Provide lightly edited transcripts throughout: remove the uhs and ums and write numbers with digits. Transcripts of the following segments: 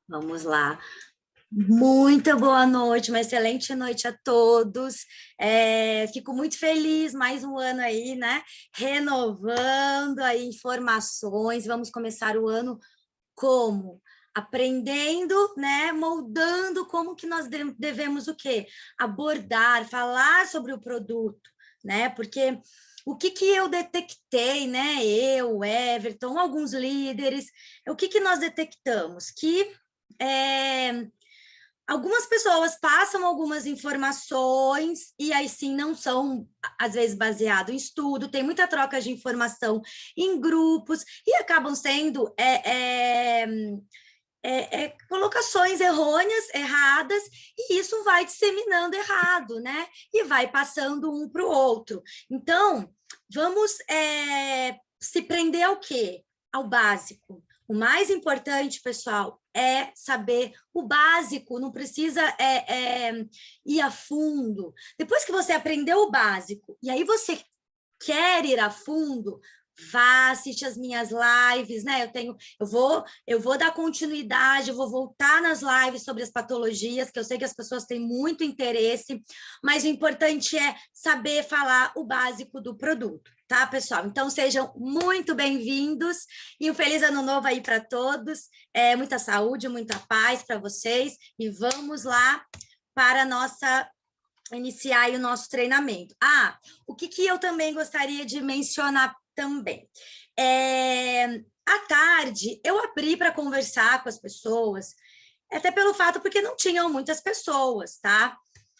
Vamos lá. Muito boa noite, uma excelente noite a todos. Fico muito feliz, mais um ano aí, né? Renovando aí informações. Vamos começar o ano como? Aprendendo, né? Moldando como que nós devemos o quê? Abordar, falar sobre o produto, né? Porque o que que eu detectei, né? Eu, Everton, alguns líderes, o que que nós detectamos? Que é, algumas pessoas passam algumas informações e aí sim não são, às vezes, baseado em estudo, tem muita troca de informação em grupos e acabam sendo colocações errôneas, erradas, e isso vai disseminando errado, né? E vai passando um para o outro. Então, vamos se prender ao quê? Ao básico. O mais importante, pessoal, é saber o básico, não precisa ir a fundo. Depois que você aprendeu o básico, e aí você quer ir a fundo, vá assistir as minhas lives, né? Eu vou dar continuidade, eu vou voltar nas lives sobre as patologias, que eu sei que as pessoas têm muito interesse, mas o importante é saber falar o básico do produto, tá, pessoal? Então sejam muito bem-vindos e um feliz ano novo aí para todos. Muita saúde, muita paz para vocês e vamos lá para a nossa iniciar o nosso treinamento. O que eu também gostaria de mencionar também. À tarde, eu abri para conversar com as pessoas, até pelo fato porque não tinham muitas pessoas, tá?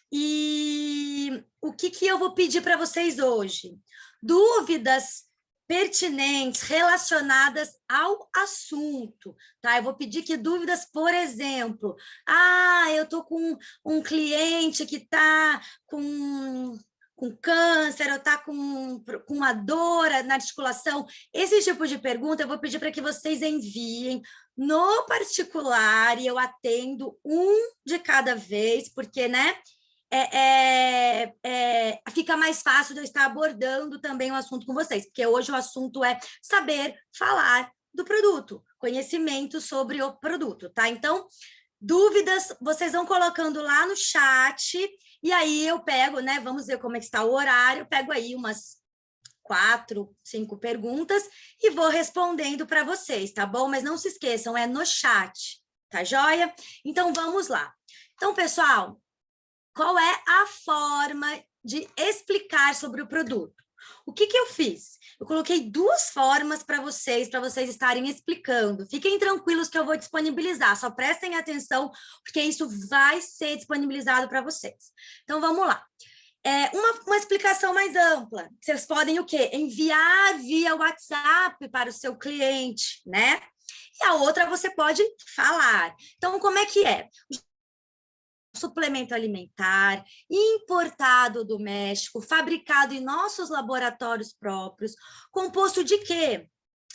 E o que eu vou pedir para vocês hoje? Dúvidas pertinentes relacionadas ao assunto, tá? Eu vou pedir que dúvidas, por exemplo, eu tô com um cliente que está com câncer, ou está com uma dor na articulação. Esse tipo de pergunta eu vou pedir para que vocês enviem no particular e eu atendo um de cada vez, porque, né? Fica mais fácil de eu estar abordando também o assunto com vocês, porque hoje o assunto é saber falar do produto, conhecimento sobre o produto, tá? Então, dúvidas, vocês vão colocando lá no chat, e aí eu pego, né? Vamos ver como é que está o horário, eu pego aí umas 4, 5 perguntas e vou respondendo para vocês, tá bom? Mas não se esqueçam, é no chat, tá joia? Então, vamos lá. Então, pessoal, qual é a forma de explicar sobre o produto? O que eu fiz? Eu coloquei 2 formas para vocês estarem explicando. Fiquem tranquilos que eu vou disponibilizar, só prestem atenção, porque isso vai ser disponibilizado para vocês. Então, vamos lá. Uma explicação mais ampla. Vocês podem o quê? Enviar via WhatsApp para o seu cliente, né? E a outra você pode falar. Então, como é que é? Suplemento alimentar, importado do México, fabricado em nossos laboratórios próprios, composto de quê?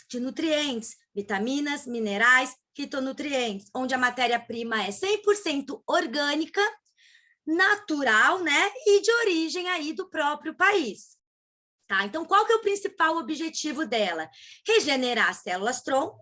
De nutrientes, vitaminas, minerais, fitonutrientes, onde a matéria-prima é 100% orgânica, natural, né? E de origem aí do próprio país. Tá? Então, qual que é o principal objetivo dela? Regenerar as células-tronco,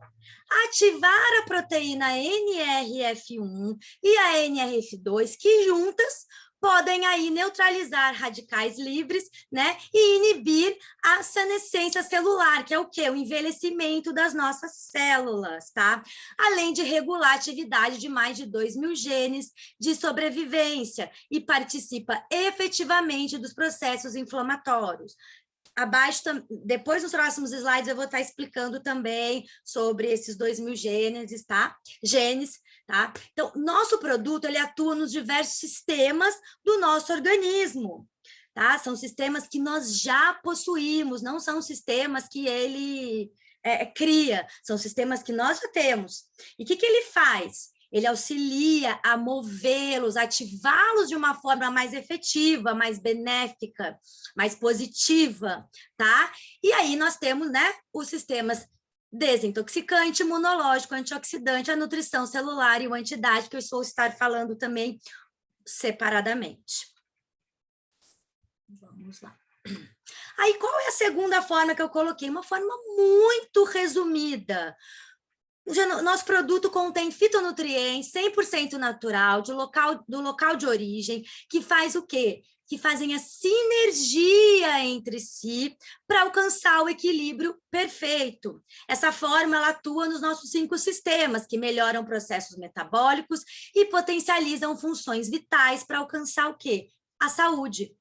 ativar a proteína NRF1 e a NRF2, que juntas podem aí neutralizar radicais livres, né, e inibir a senescência celular, que é o quê? O envelhecimento das nossas células, tá? Além de regular a atividade de mais de 2.000 genes de sobrevivência e participa efetivamente dos processos inflamatórios. Abaixo, depois nos próximos slides, eu vou estar explicando também sobre esses 2.000 genes, tá? Tá? Então, nosso produto, ele atua nos diversos sistemas do nosso organismo, tá? São sistemas que nós já possuímos, não são sistemas que ele cria, são sistemas que nós já temos. E o que ele faz? Ele auxilia a movê-los, ativá-los de uma forma mais efetiva, mais benéfica, mais positiva, tá? E aí nós temos, né, os sistemas desintoxicante, imunológico, antioxidante, a nutrição celular e o antidático, que eu vou estar falando também separadamente. Vamos lá. Aí, qual é a segunda forma que eu coloquei? Uma forma muito resumida. Nosso produto contém fitonutrientes 100% natural, do local de origem, que faz o quê? Que fazem a sinergia entre si para alcançar o equilíbrio perfeito. Essa forma, ela atua nos nossos 5 sistemas, que melhoram processos metabólicos e potencializam funções vitais para alcançar o quê? A saúde.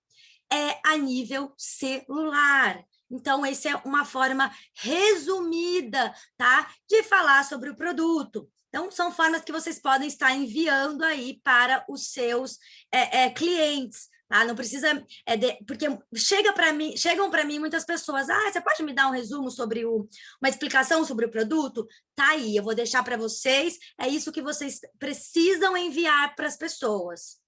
É a nível celular. Então, essa é uma forma resumida, tá? De falar sobre o produto. Então, são formas que vocês podem estar enviando aí para os seus clientes, tá? Não precisa, porque chegam para mim muitas pessoas, você pode me dar um resumo sobre uma explicação sobre o produto? Tá aí, eu vou deixar para vocês, é isso que vocês precisam enviar para as pessoas.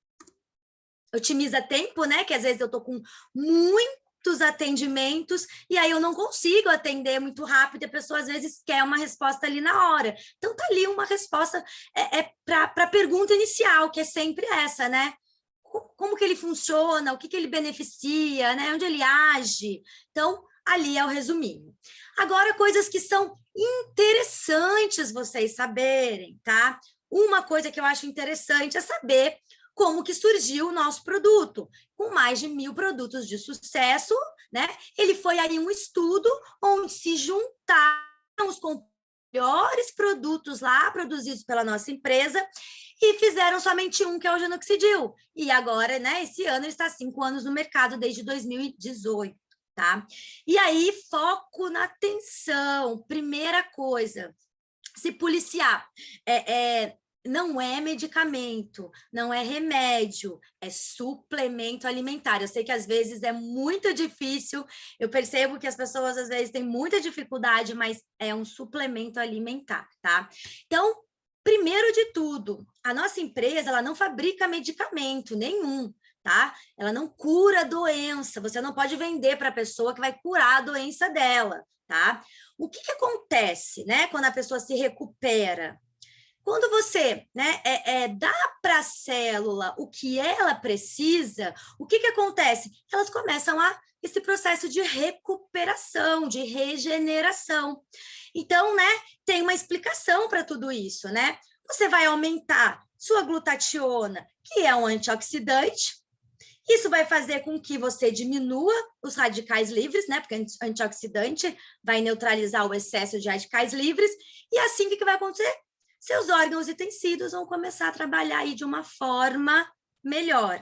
Otimiza tempo, né? Que às vezes eu estou com muitos atendimentos e aí eu não consigo atender muito rápido e a pessoa às vezes quer uma resposta ali na hora. Então tá ali uma resposta para a pergunta inicial, que é sempre essa, né? Como que ele funciona, o que ele beneficia, né? Onde ele age. Então, ali é o resuminho. Agora, coisas que são interessantes vocês saberem, tá? Uma coisa que eu acho interessante é saber como que surgiu o nosso produto. Com mais de 1.000 produtos de sucesso, né? Ele foi aí um estudo onde se juntaram os melhores produtos lá, produzidos pela nossa empresa, e fizeram somente um, que é o Genoxidil. E agora, né, esse ano, ele está há 5 anos no mercado, desde 2018. Tá? E aí, foco na atenção. Primeira coisa, se policiar. Não é medicamento, não é remédio, é suplemento alimentar. Eu sei que às vezes é muito difícil, eu percebo que as pessoas às vezes têm muita dificuldade, mas é um suplemento alimentar, tá? Então, primeiro de tudo, a nossa empresa, ela não fabrica medicamento nenhum, tá? Ela não cura a doença, você não pode vender para a pessoa que vai curar a doença dela, tá? O que acontece, né, quando a pessoa se recupera? Quando você, né, dá para a célula o que ela precisa, o que acontece? Elas começam esse processo de recuperação, de regeneração. Então, né, tem uma explicação para tudo isso, né? Você vai aumentar sua glutationa, que é um antioxidante. Isso vai fazer com que você diminua os radicais livres, né? Porque antioxidante vai neutralizar o excesso de radicais livres. E assim, o que vai acontecer? Seus órgãos e tecidos vão começar a trabalhar aí de uma forma melhor.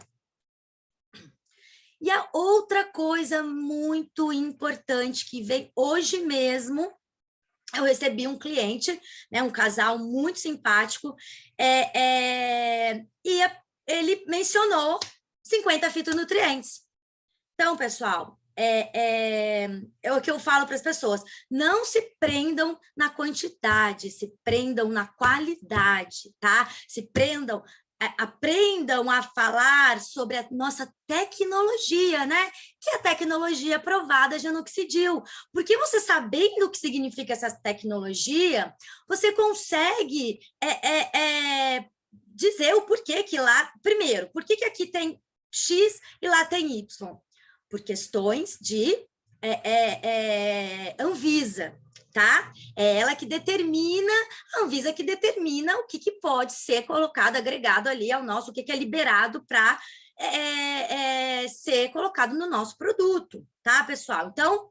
E a outra coisa muito importante que vem hoje mesmo, eu recebi um cliente, né, um casal muito simpático, e ele mencionou 50 fitonutrientes. Então, pessoal, é o que eu falo para as pessoas, não se prendam na quantidade, se prendam na qualidade, tá? Se prendam, aprendam a falar sobre a nossa tecnologia, né? Que é a tecnologia aprovada Genoxidil. Porque você sabendo o que significa essa tecnologia, você consegue dizer o porquê que lá... Primeiro, por que aqui tem X e lá tem Y? Por questões de Anvisa, tá? É ela que determina, a Anvisa que determina o que pode ser colocado, agregado ali ao nosso, o que é liberado para ser colocado no nosso produto, tá, pessoal? Então,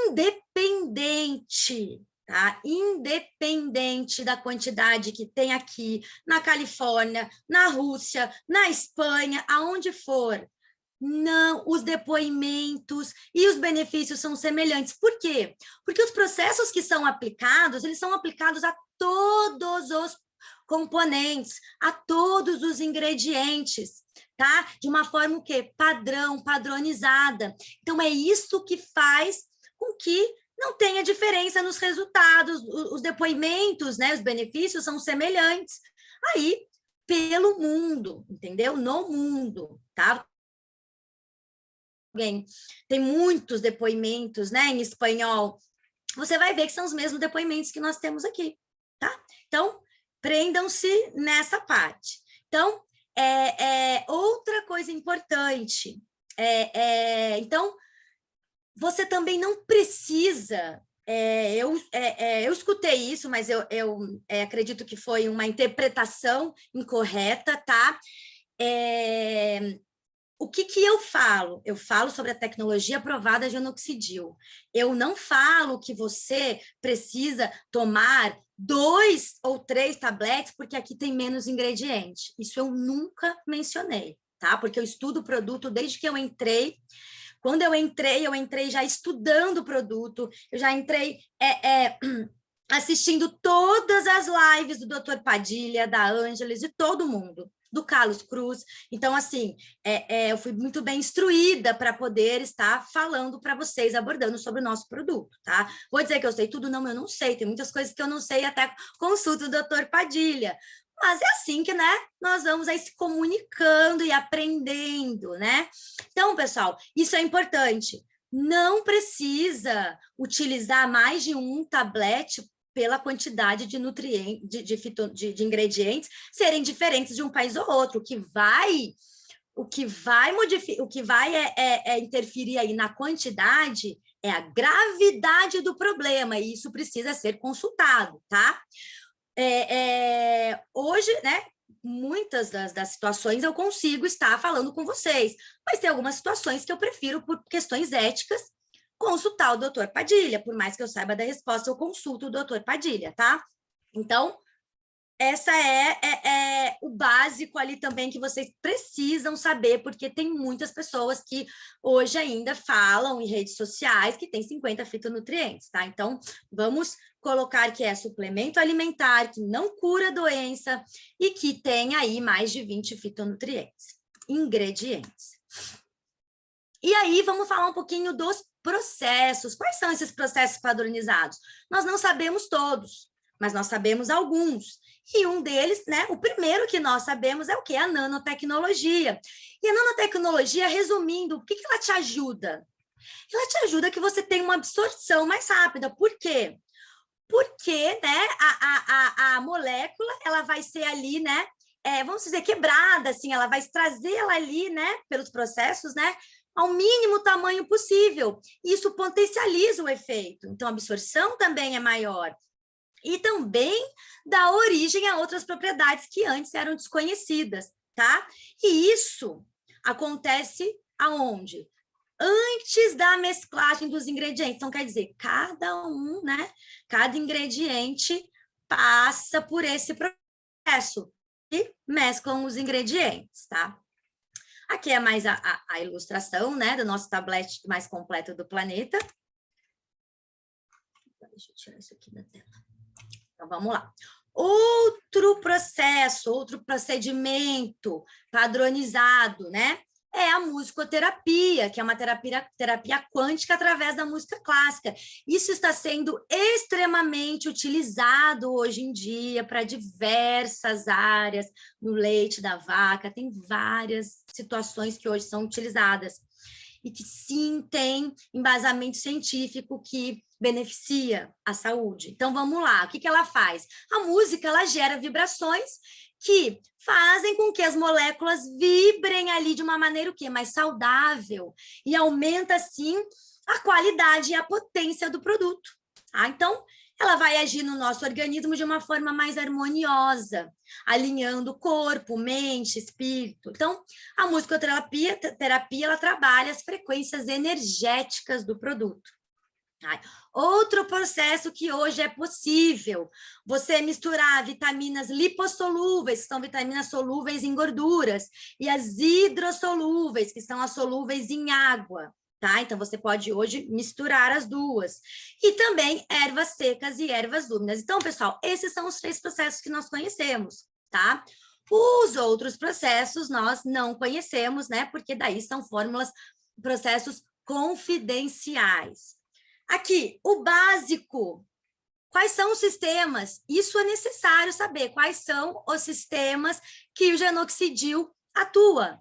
independente, tá? Independente da quantidade que tem aqui na Califórnia, na Rússia, na Espanha, aonde for, não, os depoimentos e os benefícios são semelhantes. Por quê? Porque os processos que são aplicados, eles são aplicados a todos os componentes, a todos os ingredientes, tá? De uma forma o quê? Padrão, padronizada. Então, é isso que faz com que não tenha diferença nos resultados, os depoimentos, né? Os benefícios são semelhantes. Aí, pelo mundo, entendeu? No mundo, tá? Tem muitos depoimentos, né, em espanhol, você vai ver que são os mesmos depoimentos que nós temos aqui, tá? Então, prendam-se nessa parte. Então, outra coisa importante, então, você também não precisa eu escutei isso, mas eu acredito que foi uma interpretação incorreta, tá? O que eu falo? Eu falo sobre a tecnologia aprovada de inoxidil. Eu não falo que você precisa tomar 2 ou 3 tabletes porque aqui tem menos ingrediente. Isso eu nunca mencionei, tá? Porque eu estudo o produto desde que eu entrei. Quando eu entrei já estudando o produto, eu já entrei assistindo todas as lives do Dr. Padilha, da Ângeles, de todo mundo, do Carlos Cruz. Então, assim, eu fui muito bem instruída para poder estar falando para vocês, abordando sobre o nosso produto, tá? Vou dizer que eu sei tudo? Não, eu não sei. Tem muitas coisas que eu não sei, até consulto o Dr. Padilha. Mas é assim que, né, nós vamos aí se comunicando e aprendendo, né? Então, pessoal, isso é importante. Não precisa utilizar mais de um tablete pela quantidade de nutrientes, de ingredientes serem diferentes de um país ou outro. O que vai interferir aí na quantidade é a gravidade do problema, e isso precisa ser consultado, tá? Hoje, né, muitas das situações eu consigo estar falando com vocês, mas tem algumas situações que eu prefiro, por questões éticas, consultar o doutor Padilha. Por mais que eu saiba da resposta, eu consulto o doutor Padilha, tá? Então, essa é o básico ali também que vocês precisam saber, porque tem muitas pessoas que hoje ainda falam em redes sociais que tem 50 fitonutrientes, tá? Então, vamos colocar que é suplemento alimentar, que não cura doença e que tem aí mais de 20 fitonutrientes, ingredientes. E aí, vamos falar um pouquinho dos processos. Quais são esses processos padronizados? Nós não sabemos todos, mas nós sabemos alguns. E um deles, né, o primeiro que nós sabemos é o quê? A nanotecnologia. E a nanotecnologia, resumindo, o que ela te ajuda? Ela te ajuda que você tenha uma absorção mais rápida. Por quê? Porque, né, a molécula, ela vai ser ali, né, vamos dizer, quebrada, assim, ela vai trazê-la ali, né, pelos processos, né, ao mínimo tamanho possível. Isso potencializa o efeito. Então, a absorção também é maior. E também dá origem a outras propriedades que antes eram desconhecidas, tá? E isso acontece aonde? Antes da mesclagem dos ingredientes. Então, quer dizer, cada um, né? Cada ingrediente passa por esse processo e mesclam os ingredientes, tá? Aqui é mais a ilustração, né? Do nosso tablete mais completo do planeta. Deixa eu tirar isso aqui da tela. Então, vamos lá. Outro processo, outro procedimento padronizado, né? É a musicoterapia, que é uma terapia quântica através da música clássica. Isso está sendo extremamente utilizado hoje em dia para diversas áreas, no leite da vaca, tem várias situações que hoje são utilizadas. E que sim tem embasamento científico que beneficia a saúde. Então, vamos lá, o que ela faz? A música, ela gera vibrações que fazem com que as moléculas vibrem ali de uma maneira o quê? Mais saudável, e aumenta, assim, a qualidade e a potência do produto. Tá? Então, ela vai agir no nosso organismo de uma forma mais harmoniosa, alinhando corpo, mente, espírito. Então, a musicoterapia, ela trabalha as frequências energéticas do produto. Outro processo que hoje é possível, você misturar vitaminas lipossolúveis, que são vitaminas solúveis em gorduras, e as hidrossolúveis, que são as solúveis em água. Tá? Então, você pode hoje misturar as duas. E também ervas secas e ervas úmidas. Então, pessoal, esses são os 3 processos que nós conhecemos, tá? Os outros processos nós não conhecemos, né? Porque daí são fórmulas, processos confidenciais. Aqui, o básico. Quais são os sistemas? Isso é necessário saber. Quais são os sistemas que o genoxidil atua?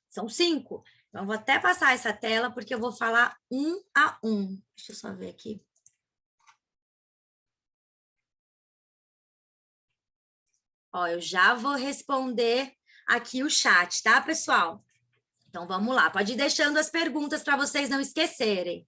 São 5. Então, eu vou até passar essa tela, porque eu vou falar um a um. Deixa eu só ver aqui. Ó, eu já vou responder aqui o chat, tá, pessoal? Então, vamos lá. Pode ir deixando as perguntas para vocês não esquecerem.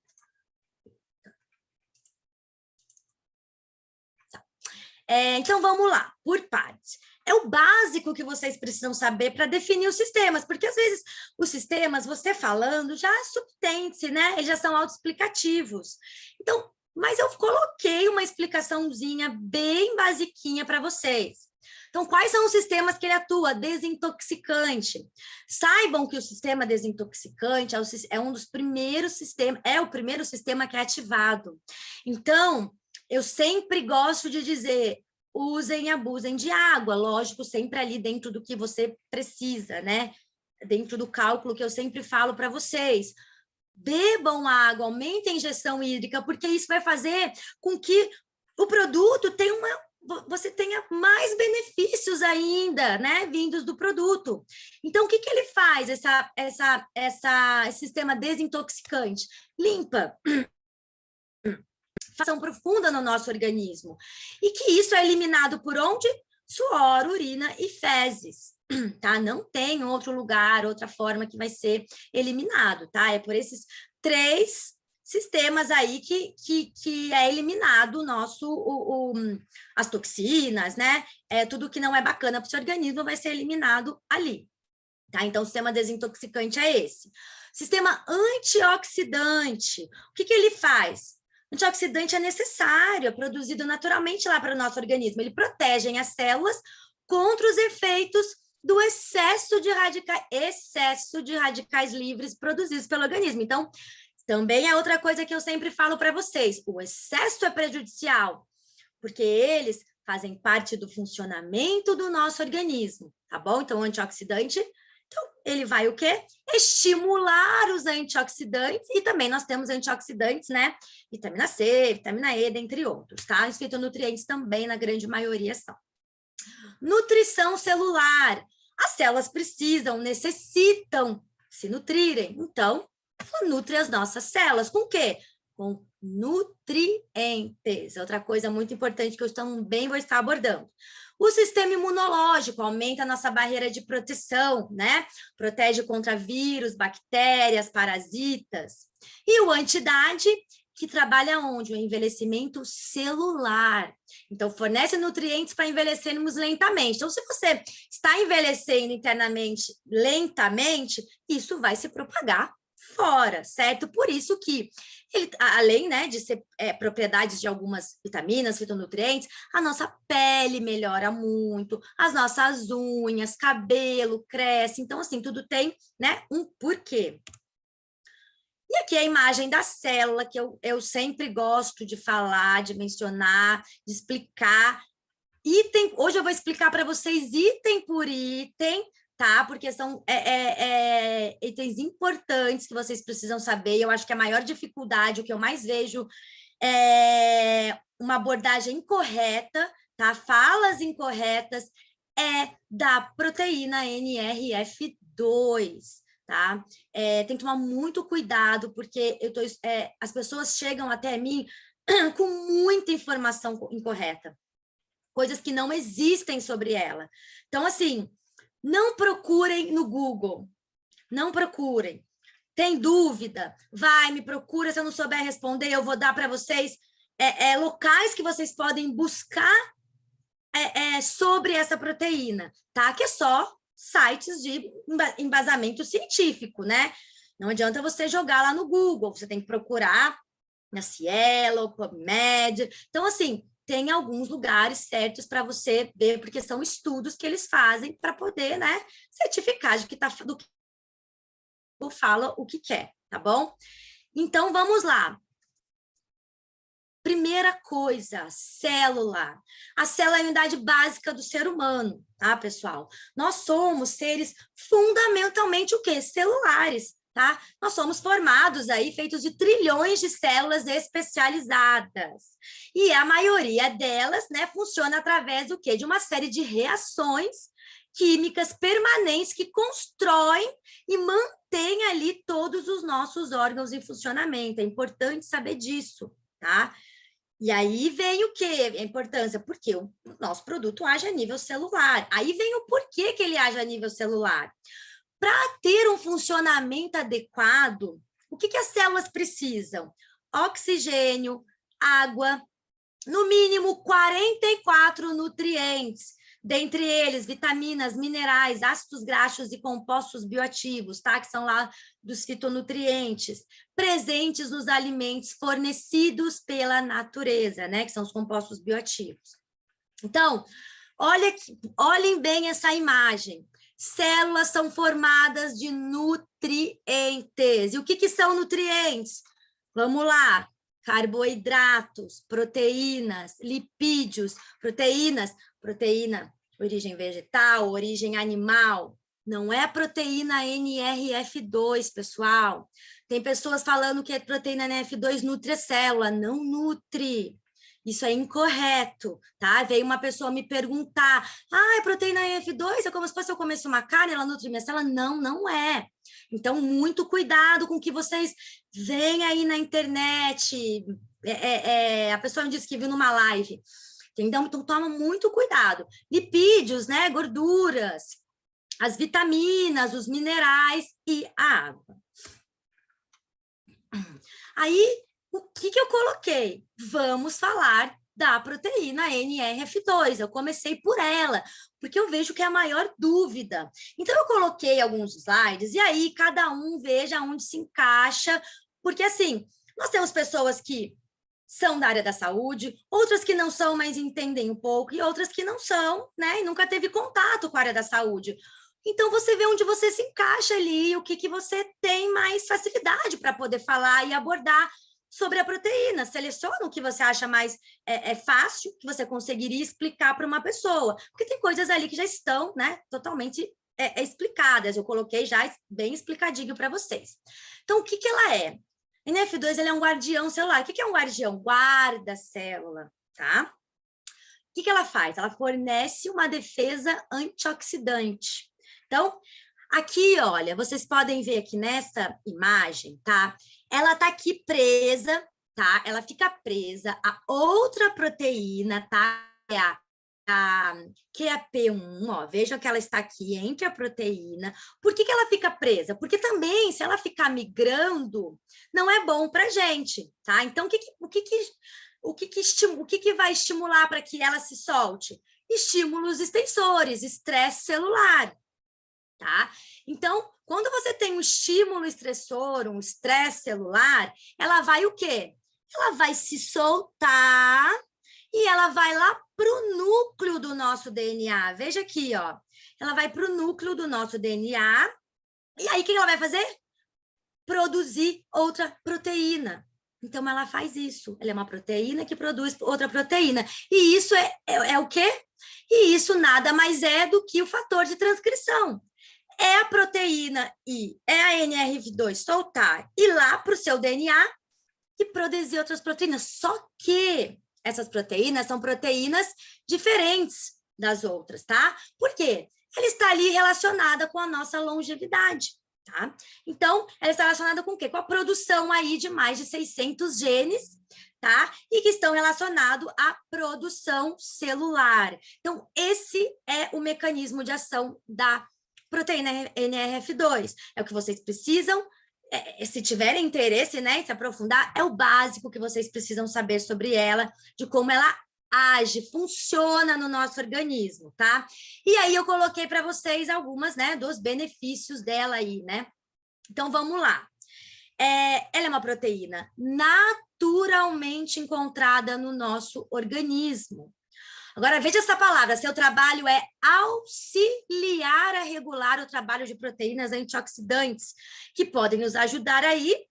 Então, vamos lá, por partes. É o básico que vocês precisam saber para definir os sistemas, porque às vezes os sistemas, você falando, já subtende-se, né? Eles já são autoexplicativos. Então, mas eu coloquei uma explicaçãozinha bem basiquinha para vocês. Então, quais são os sistemas que ele atua? Desintoxicante. Saibam que o sistema desintoxicante é um dos primeiros sistemas, é o primeiro sistema que é ativado. Então, eu sempre gosto de dizer, usem e abusem de água, lógico, sempre ali dentro do que você precisa, né? Dentro do cálculo que eu sempre falo para vocês. Bebam água, aumentem a injeção hídrica, porque isso vai fazer com que o produto tenha você tenha mais benefícios ainda, né, vindos do produto. Então, o que ele faz, esse sistema desintoxicante? Limpa, ação profunda no nosso organismo. E que isso é eliminado por onde? Suor, urina e fezes, tá? Não tem outro lugar, outra forma que vai ser eliminado, tá? É por esses 3 sistemas aí que é eliminado as toxinas, né? Tudo que não é bacana para o seu organismo vai ser eliminado ali, tá? Então, o sistema desintoxicante é esse. Sistema antioxidante, o que ele faz? O antioxidante é necessário, é produzido naturalmente lá para o nosso organismo. Ele protege as células contra os efeitos do excesso de radicais livres produzidos pelo organismo. Então, também é outra coisa que eu sempre falo para vocês. O excesso é prejudicial, porque eles fazem parte do funcionamento do nosso organismo, tá bom? Então, o antioxidante, ele vai o quê? Estimular os antioxidantes, e também nós temos antioxidantes, né? Vitamina C, vitamina E, dentre outros, tá? Os fitonutrientes também, na grande maioria, são. Nutrição celular. As células necessitam se nutrirem. Então, nutre as nossas células. Com o quê? Com nutrientes. Outra coisa muito importante que eu também vou estar abordando. O sistema imunológico aumenta a nossa barreira de proteção, né? Protege contra vírus, bactérias, parasitas. E o anti-idade, que trabalha onde? O envelhecimento celular. Então, fornece nutrientes para envelhecermos lentamente. Então, se você está envelhecendo internamente lentamente, isso vai se propagar fora, certo? Por isso que, ele, além, né, de ser propriedades de algumas vitaminas, fitonutrientes, a nossa pele melhora muito, as nossas unhas, cabelo cresce. Então, assim, tudo tem, né, um porquê. E aqui a imagem da célula, que eu sempre gosto de falar, de mencionar, de explicar. Hoje eu vou explicar para vocês item por item, tá? Porque são itens importantes que vocês precisam saber. Eu acho que a maior dificuldade, o que eu mais vejo é uma abordagem incorreta, tá? Falas incorretas da proteína NRF2. Tá? Tem que tomar muito cuidado, porque as pessoas chegam até mim com muita informação incorreta, coisas que não existem sobre ela. Então, assim, não procurem no Google, não procurem. Tem dúvida? Vai, me procura, se eu não souber responder, eu vou dar para vocês locais que vocês podem buscar sobre essa proteína, tá? Que é só sites de embasamento científico, né? Não adianta você jogar lá no Google, você tem que procurar na Cielo, PubMed. Então, assim, tem alguns lugares certos para você ver, porque são estudos que eles fazem para poder, né, certificar do que fala o que quer, tá bom? Então, vamos lá. Primeira coisa, célula. A célula é a unidade básica do ser humano, tá, pessoal? Nós somos seres fundamentalmente o quê? Celulares, tá? Nós somos formados aí, feitos de trilhões de células especializadas. E a maioria delas, né, funciona através do quê? De uma série de reações químicas permanentes que constroem e mantêm ali todos os nossos órgãos em funcionamento. É importante saber disso, tá? E aí vem o quê? A importância, porque o nosso produto age a nível celular. Aí vem o porquê que ele age a nível celular. Para ter um funcionamento adequado, o que as células precisam? Oxigênio, água, no mínimo 44 nutrientes, dentre eles vitaminas, minerais, ácidos graxos e compostos bioativos, tá? Que são lá dos fitonutrientes, presentes nos alimentos fornecidos pela natureza, né? Que são os compostos bioativos. Então, olhem bem essa imagem. Células são formadas de nutrientes. E o que são nutrientes? Vamos lá. Carboidratos, proteínas, lipídios, proteína, origem vegetal, origem animal. Não é a proteína NRF2, pessoal. Tem pessoas falando que a proteína NRF2 nutre a célula. Não nutre. Isso é incorreto, tá? Veio uma pessoa me perguntar, a proteína NF2 é como se fosse eu comesse uma carne, ela nutre minha célula? Não, não é. Então, muito cuidado com o que vocês veem aí na internet. A pessoa me disse que viu numa live. Entendeu? Então, toma muito cuidado. Lipídios, né? Gorduras, as vitaminas, os minerais e a água. Aí, o que eu coloquei? Vamos falar da proteína NRF2. Eu comecei por ela, porque eu vejo que é a maior dúvida. Então, eu coloquei alguns slides, e aí cada um veja onde se encaixa, porque assim, nós temos pessoas que são da área da saúde, outras que não são, mas entendem um pouco, e outras que não são, né? E nunca teve contato com a área da saúde. Então, você vê onde você se encaixa ali, o que você tem mais facilidade para poder falar e abordar sobre a proteína. Seleciona o que você acha mais fácil, que você conseguiria explicar para uma pessoa. Porque tem coisas ali que já estão, né, totalmente explicadas. Eu coloquei já bem explicadinho para vocês. Então, o que ela é? NF2 ele é um guardião celular. O que é um guardião? Guarda a célula, tá? O que ela faz? Ela fornece uma defesa antioxidante. Então, aqui, olha, vocês podem ver aqui nessa imagem, tá? Ela tá aqui presa, tá? Ela fica presa a outra proteína, tá? Que é a P1, ó, vejam que ela está aqui entre a proteína. Por que ela fica presa? Porque também, se ela ficar migrando, não é bom para a gente, tá? Então, o que vai estimular para que ela se solte? Estímulos extensores, estresse celular, tá? Então, quando você tem um estímulo estressor, um estresse celular, ela vai o quê? Ela vai se soltar e ela vai lá para o núcleo do nosso DNA. Veja aqui, ó. Ela vai para o núcleo do nosso DNA e aí o que ela vai fazer? Produzir outra proteína. Então, ela faz isso. Ela é uma proteína que produz outra proteína. E isso é o quê? E isso nada mais é do que o fator de transcrição. É a proteína e é a NRF2 soltar e lá para o seu DNA e produzir outras proteínas. Só que essas proteínas são proteínas diferentes das outras, tá? Por quê? Ela está ali relacionada com a nossa longevidade, tá? Então, ela está relacionada com o quê? Com a produção aí de mais de 600 genes, tá? E que estão relacionados à produção celular. Então, esse é o mecanismo de ação da proteína NRF2. É o que vocês precisam, se tiverem interesse, né, em se aprofundar, é o básico que vocês precisam saber sobre ela, de como ela age, funciona no nosso organismo, tá? E aí eu coloquei para vocês algumas, né, dos benefícios dela aí, né? Então, vamos lá. Ela é uma proteína naturalmente encontrada no nosso organismo. Agora, veja essa palavra, seu trabalho é auxiliar a regular o trabalho de proteínas antioxidantes, que podem nos ajudar aí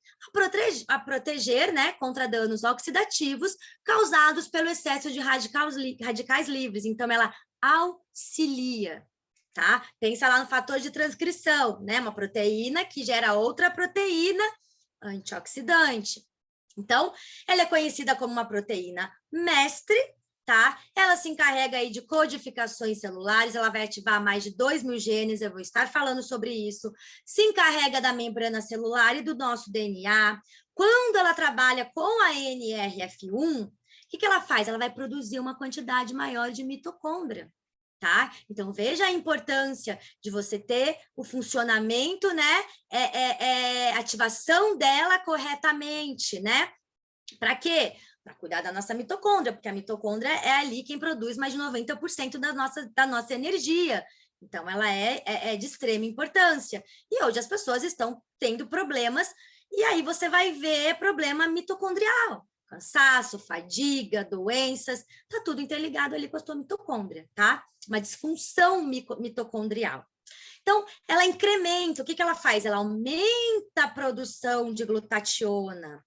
a proteger, né, contra danos oxidativos causados pelo excesso de radicais livres. Então, ela auxilia, tá? Pensa lá no fator de transcrição, né? Uma proteína que gera outra proteína antioxidante. Então, ela é conhecida como uma proteína mestre, tá? Ela se encarrega aí de codificações celulares, ela vai ativar mais de 2.000 genes, eu vou estar falando sobre isso. Se encarrega da membrana celular e do nosso DNA. Quando ela trabalha com a NRF1, o que ela faz? Ela vai produzir uma quantidade maior de mitocôndria, tá? Então, veja a importância de você ter o funcionamento, né? Ativação dela corretamente, né? Para quê? Para cuidar da nossa mitocôndria, porque a mitocôndria é ali quem produz mais de 90% da nossa energia. Então, ela é de extrema importância. E hoje as pessoas estão tendo problemas, e aí você vai ver problema mitocondrial. Cansaço, fadiga, doenças, tá tudo interligado ali com a sua mitocôndria, tá? Uma disfunção mitocondrial. Então, ela incrementa, o que ela faz? Ela aumenta a produção de glutationa,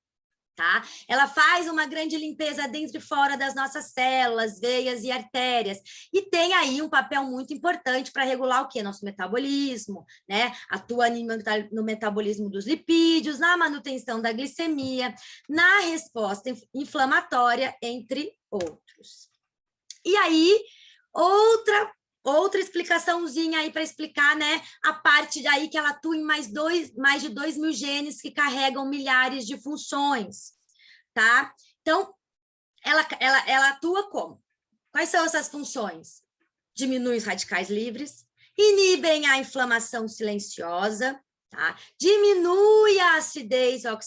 tá? Ela faz uma grande limpeza dentro e fora das nossas células, veias e artérias, e tem aí um papel muito importante para regular o quê? Nosso metabolismo, né? Atua no metabolismo dos lipídios, na manutenção da glicemia, na resposta inflamatória, entre outros. E aí, outra explicaçãozinha aí para explicar, né, a parte daí que ela atua em mais de 2.000 genes que carregam milhares de funções, tá? Então, ela atua como? Quais são essas funções? Diminui os radicais livres, inibem a inflamação silenciosa, tá? Diminui a acidez e a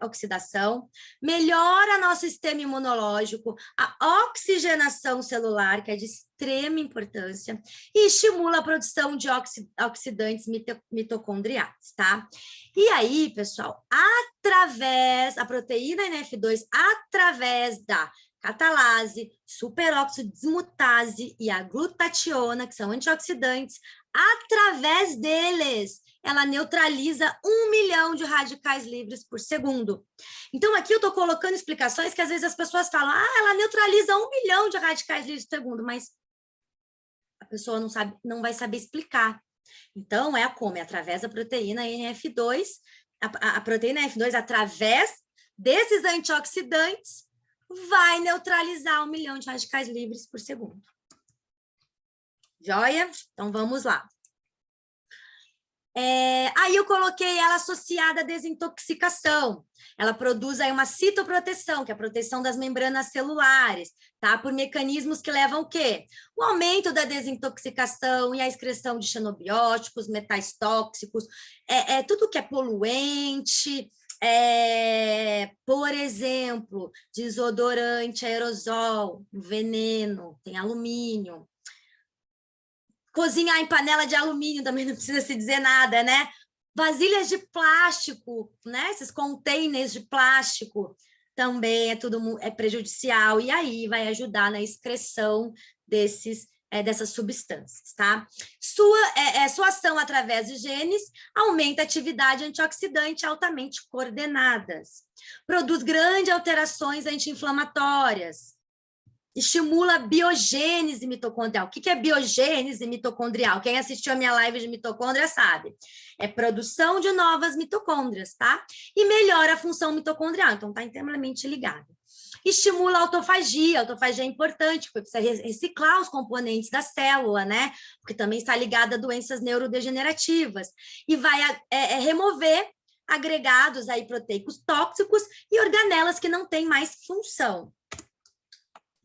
oxidação, melhora nosso sistema imunológico, a oxigenação celular, que é de extrema importância, e estimula a produção de oxidantes mitocondriais, tá? E aí, pessoal, a proteína NF2, através da catalase, superóxido desmutase e a glutationa, que são antioxidantes, através deles, ela neutraliza 1 milhão de radicais livres por segundo. Então, aqui eu estou colocando explicações que às vezes as pessoas falam, ela neutraliza 1 milhão de radicais livres por segundo, mas a pessoa não vai saber explicar. Então, como? É através da proteína NF2, a proteína NF2, através desses antioxidantes, vai neutralizar 1 milhão de radicais livres por segundo. Joia? Então, vamos lá. Aí eu coloquei ela associada à desintoxicação. Ela produz aí uma citoproteção, que é a proteção das membranas celulares, tá? Por mecanismos que levam o quê? O aumento da desintoxicação e a excreção de xenobióticos, metais tóxicos, tudo que é poluente, por exemplo, desodorante, aerosol, veneno, tem alumínio. Cozinhar em panela de alumínio também não precisa se dizer nada, né? Vasilhas de plástico, né? Esses containers de plástico também é prejudicial, e aí vai ajudar na excreção dessas substâncias, tá? Sua ação através de genes aumenta a atividade antioxidante altamente coordenadas, produz grandes alterações anti-inflamatórias, estimula a biogênese mitocondrial. O que é biogênese mitocondrial? Quem assistiu a minha live de mitocôndria sabe. É produção de novas mitocôndrias, tá? E melhora a função mitocondrial, então está intimamente ligado. Estimula a autofagia é importante, porque precisa reciclar os componentes da célula, né? Porque também está ligada a doenças neurodegenerativas. E vai remover agregados aí proteicos tóxicos e organelas que não têm mais função.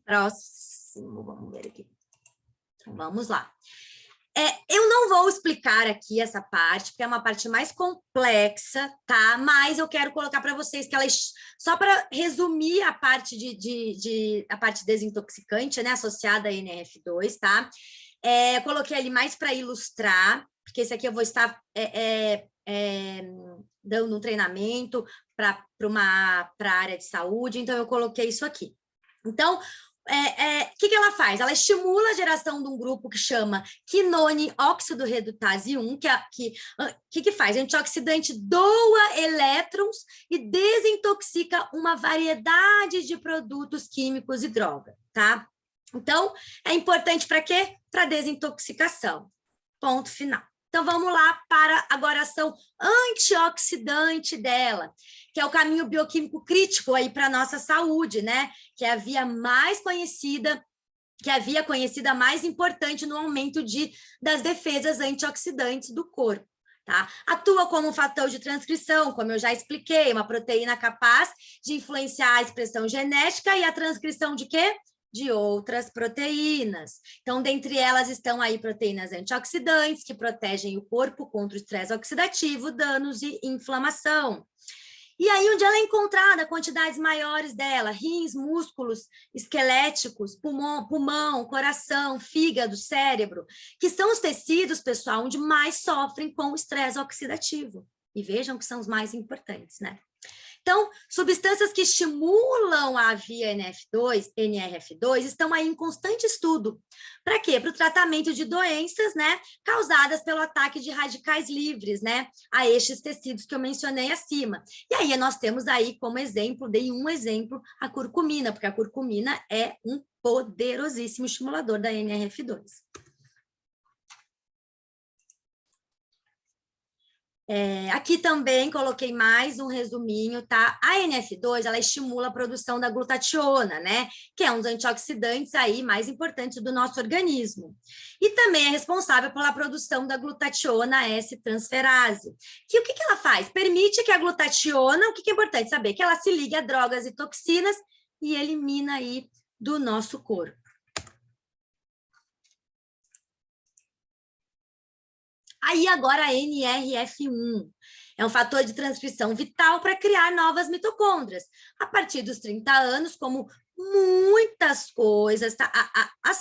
Próximo, vamos ver aqui. Vamos lá. Eu não vou explicar aqui essa parte, porque é uma parte mais complexa, tá? Mas eu quero colocar para vocês que ela, só para resumir a parte a parte desintoxicante, né? Associada a NF2, tá? Eu coloquei ali mais para ilustrar, porque esse aqui eu vou estar dando um treinamento para a área de saúde, então eu coloquei isso aqui. Então, que ela faz? Ela estimula a geração de um grupo que chama quinone óxido redutase 1, que faz? O antioxidante doa elétrons e desintoxica uma variedade de produtos químicos e droga, tá? Então, é importante para quê? Para desintoxicação. Ponto final. Então, vamos lá para agora a ação antioxidante dela, que é o caminho bioquímico crítico aí para a nossa saúde, né? Que é a via conhecida mais importante no aumento das defesas antioxidantes do corpo, tá? Atua como um fator de transcrição, como eu já expliquei, uma proteína capaz de influenciar a expressão genética e a transcrição de quê? De outras proteínas. Então, dentre elas estão aí proteínas antioxidantes, que protegem o corpo contra o estresse oxidativo, danos e inflamação. E aí, onde ela é encontrada, quantidades maiores dela, rins, músculos esqueléticos, pulmão, coração, fígado, cérebro, que são os tecidos, pessoal, onde mais sofrem com o estresse oxidativo. E vejam que são os mais importantes, né? Então, substâncias que estimulam a via NRF2 estão aí em constante estudo. Para quê? Para o tratamento de doenças, né, causadas pelo ataque de radicais livres, né, a estes tecidos que eu mencionei acima. E aí nós temos aí como exemplo, dei um exemplo, a curcumina, porque a curcumina é um poderosíssimo estimulador da NRF2. Aqui também coloquei mais um resuminho, tá? A NF2, ela estimula a produção da glutationa, né? Que é um dos antioxidantes aí mais importantes do nosso organismo. E também é responsável pela produção da glutationa S-transferase. Que o que ela faz? Permite que a glutationa, o que é importante saber? Que ela se ligue a drogas e toxinas e elimina aí do nosso corpo. Aí agora a NRF1 é um fator de transcrição vital para criar novas mitocôndrias. A partir dos 30 anos, como muitas coisas, tá? A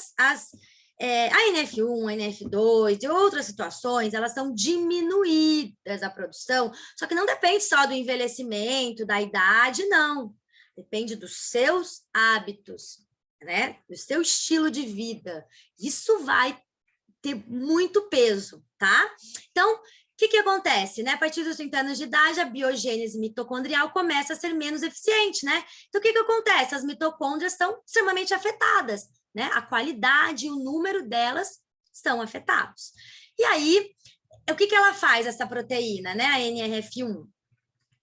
NF1, a NF2 e outras situações, elas são diminuídas a produção, só que não depende só do envelhecimento, da idade, não. Depende dos seus hábitos, né? Do seu estilo de vida. Isso vai ter muito peso, tá? Então, o que acontece, né? A partir dos 30 anos de idade, a biogênese mitocondrial começa a ser menos eficiente, né? Então, o que acontece? As mitocôndrias são extremamente afetadas, né? A qualidade e o número delas estão afetados. E aí, o que ela faz, essa proteína, né? A NRF1?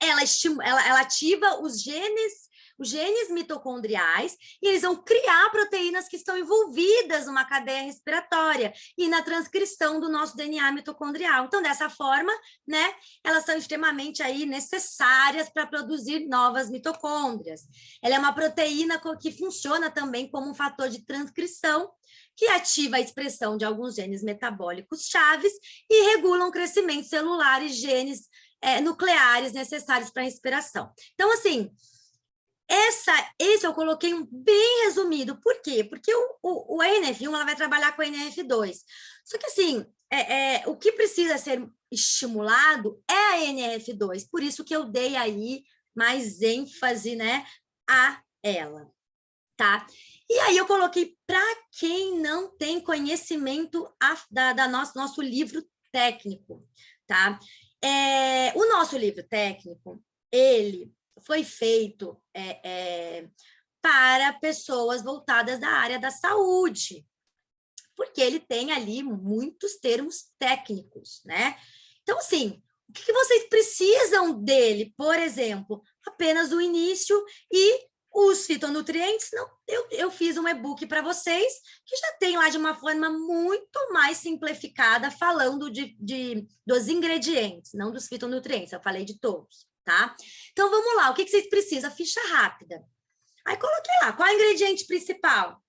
Ela ativa os genes mitocondriais, e eles vão criar proteínas que estão envolvidas numa cadeia respiratória e na transcrição do nosso DNA mitocondrial. Então, dessa forma, né, elas são extremamente aí necessárias para produzir novas mitocôndrias. Ela é uma proteína que funciona também como um fator de transcrição, que ativa a expressão de alguns genes metabólicos chaves e regulam o crescimento celular e genes nucleares necessários para a respiração. Então, assim, esse eu coloquei bem resumido. Por quê? Porque o NF1 ela vai trabalhar com a NF2. Só que, assim, o que precisa ser estimulado é a NF2. Por isso que eu dei aí mais ênfase, né, a ela, tá? E aí eu coloquei para quem não tem conhecimento da nosso livro técnico, tá? O nosso livro técnico, ele foi feito para pessoas voltadas da área da saúde, porque ele tem ali muitos termos técnicos, né? Então, assim, o que vocês precisam dele? Por exemplo, apenas o início e os fitonutrientes. Não, eu fiz um e-book para vocês, que já tem lá de uma forma muito mais simplificada, falando dos ingredientes, não dos fitonutrientes, eu falei de todos, tá? Então, vamos lá, o que vocês precisam? Ficha rápida. Aí, coloquei lá, qual é o ingrediente principal?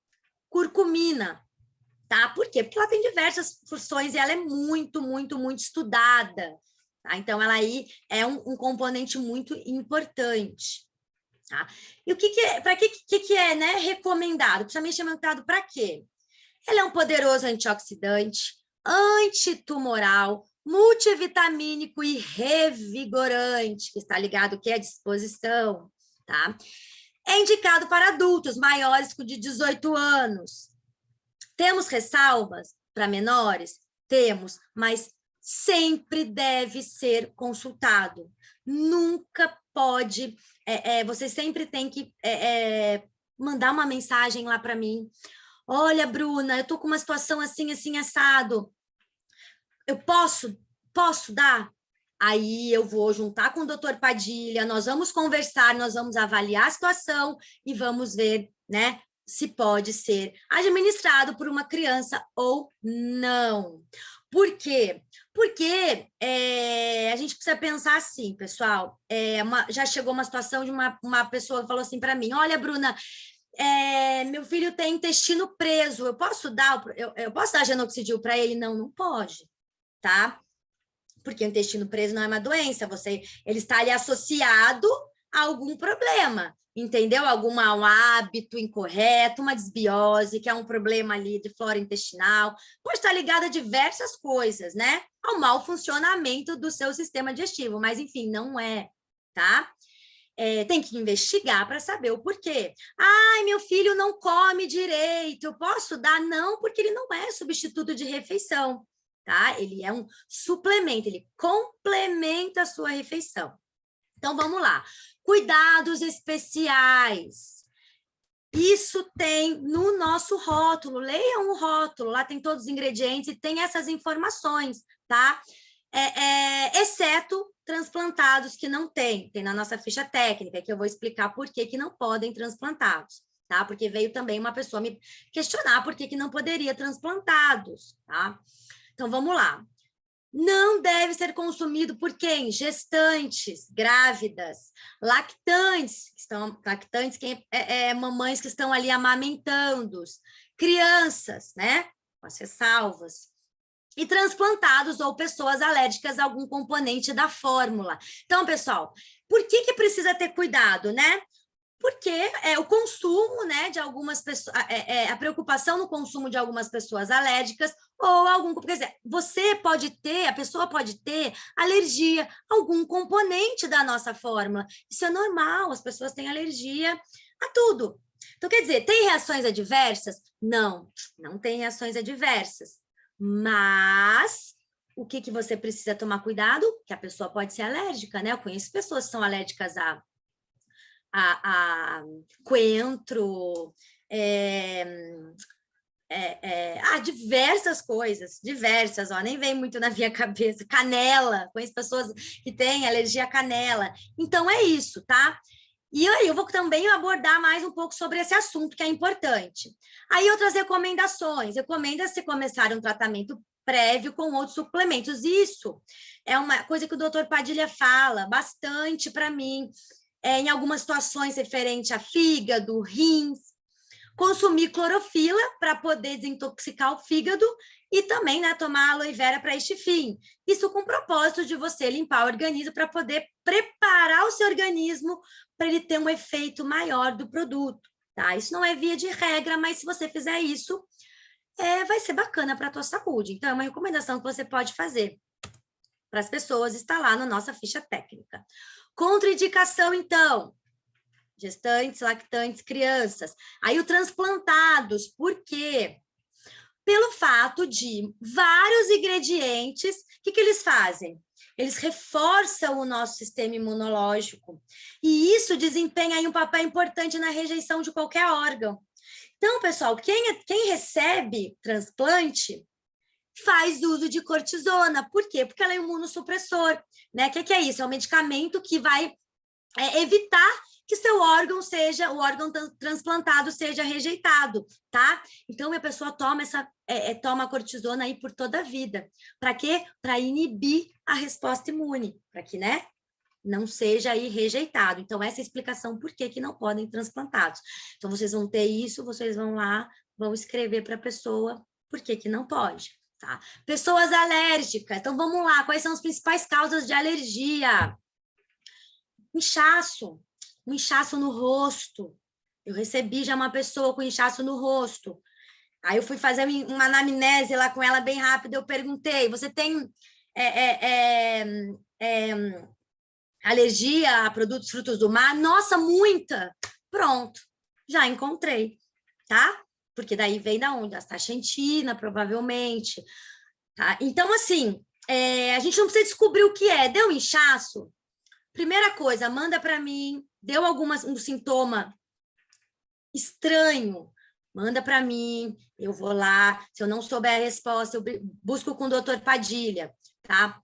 Curcumina, tá? Por quê? Porque ela tem diversas funções e ela é muito, muito, muito estudada, tá? Então, ela aí é um componente muito importante. Tá? E o que é, né, recomendado? Principalmente recomendado para quê? Ele é um poderoso antioxidante, antitumoral, multivitamínico e revigorante, que está ligado que é à disposição, tá? É indicado para adultos maiores de 18 anos. Temos ressalvas para menores? Temos, mas sempre deve ser consultado. Nunca pode, você sempre tem que mandar uma mensagem lá para mim. Olha, Bruna, eu estou com uma situação assim, assim, assado. Eu posso dar? Aí eu vou juntar com o doutor Padilha, nós vamos conversar, nós vamos avaliar a situação e vamos ver, né, se pode ser administrado por uma criança ou não. Por quê? Porque a gente precisa pensar assim, pessoal. Já chegou uma situação de uma pessoa que falou assim para mim: olha, Bruna, meu filho tem intestino preso, eu posso dar genoxidil para ele? Não, não pode, tá? Porque o intestino preso não é uma doença, ele está ali associado a algum problema, entendeu? Um hábito incorreto, uma desbiose, que é um problema ali de flora intestinal, pode estar ligado a diversas coisas, né? Ao mau funcionamento do seu sistema digestivo, mas enfim, não é, tá? Tem que investigar para saber o porquê. Ai, meu filho não come direito, eu posso dar? Não, porque ele não é substituto de refeição, tá? Ele é um suplemento, ele complementa a sua refeição. Então, vamos lá. Cuidados especiais. Isso tem no nosso rótulo. Leiam o rótulo, lá tem todos os ingredientes e tem essas informações, tá? Exceto transplantados que não tem. Tem na nossa ficha técnica, que eu vou explicar por que não podem transplantados, tá? Porque veio também uma pessoa me questionar por que não poderia transplantados, tá? Então, vamos lá. Não deve ser consumido por quem? Gestantes, grávidas, lactantes, mamães que estão ali amamentando, crianças, né? Com as ressalvas. E transplantados ou pessoas alérgicas a algum componente da fórmula. Então, pessoal, por que precisa ter cuidado, né? Porque o consumo, né, de algumas pessoas, a preocupação no consumo de algumas pessoas alérgicas ou quer dizer, a pessoa pode ter alergia a algum componente da nossa fórmula. Isso é normal, as pessoas têm alergia a tudo. Então, quer dizer, tem reações adversas? Não, não tem reações adversas. Mas o que você precisa tomar cuidado? Que a pessoa pode ser alérgica, né? Eu conheço pessoas que são alérgicas a coentro, diversas coisas, diversas, nem vem muito na minha cabeça, canela, conheço pessoas que têm alergia à canela, então é isso, tá? E aí eu vou também abordar mais um pouco sobre esse assunto, que é importante. Aí outras recomendações, recomenda-se começar um tratamento prévio com outros suplementos, isso é uma coisa que o doutor Padilha fala bastante para mim, em algumas situações referente a fígado, rins, consumir clorofila para poder desintoxicar o fígado e também, né, tomar aloe vera para este fim. Isso com o propósito de você limpar o organismo para poder preparar o seu organismo para ele ter um efeito maior do produto, tá? Isso não é via de regra, mas se você fizer isso, vai ser bacana para a tua saúde. Então, é uma recomendação que você pode fazer para as pessoas, está lá na nossa ficha técnica. Contraindicação, então, gestantes, lactantes, crianças. Aí o transplantados, por quê? Pelo fato de vários ingredientes, o que eles fazem? Eles reforçam o nosso sistema imunológico e isso desempenha aí um papel importante na rejeição de qualquer órgão. Então, pessoal, quem recebe transplante faz uso de cortisona. Por quê? Porque ela é imunossupressor, né? O que é isso? É um medicamento que vai evitar que o órgão transplantado seja rejeitado, tá? Então, a pessoa toma cortisona aí por toda a vida. Para quê? Para inibir a resposta imune, para que, né, não seja aí rejeitado. Então, essa é a explicação por que não podem transplantados. Então, vocês vão ter isso, vocês vão lá, vão escrever para a pessoa por que não pode, tá? Pessoas alérgicas. Então, vamos lá, quais são as principais causas de alergia? Inchaço, um inchaço no rosto. Eu recebi já uma pessoa com inchaço no rosto. Aí eu fui fazer uma anamnese lá com ela bem rápido, eu perguntei, você tem alergia a produtos frutos do mar? Nossa, muita! Pronto, já encontrei, tá? Porque daí vem da onde? Da taxantina, provavelmente. Tá? Então, assim, a gente não precisa descobrir o que é. Deu inchaço? Primeira coisa, manda para mim. Deu um sintoma estranho? Manda para mim, eu vou lá. Se eu não souber a resposta, eu busco com o doutor Padilha, tá?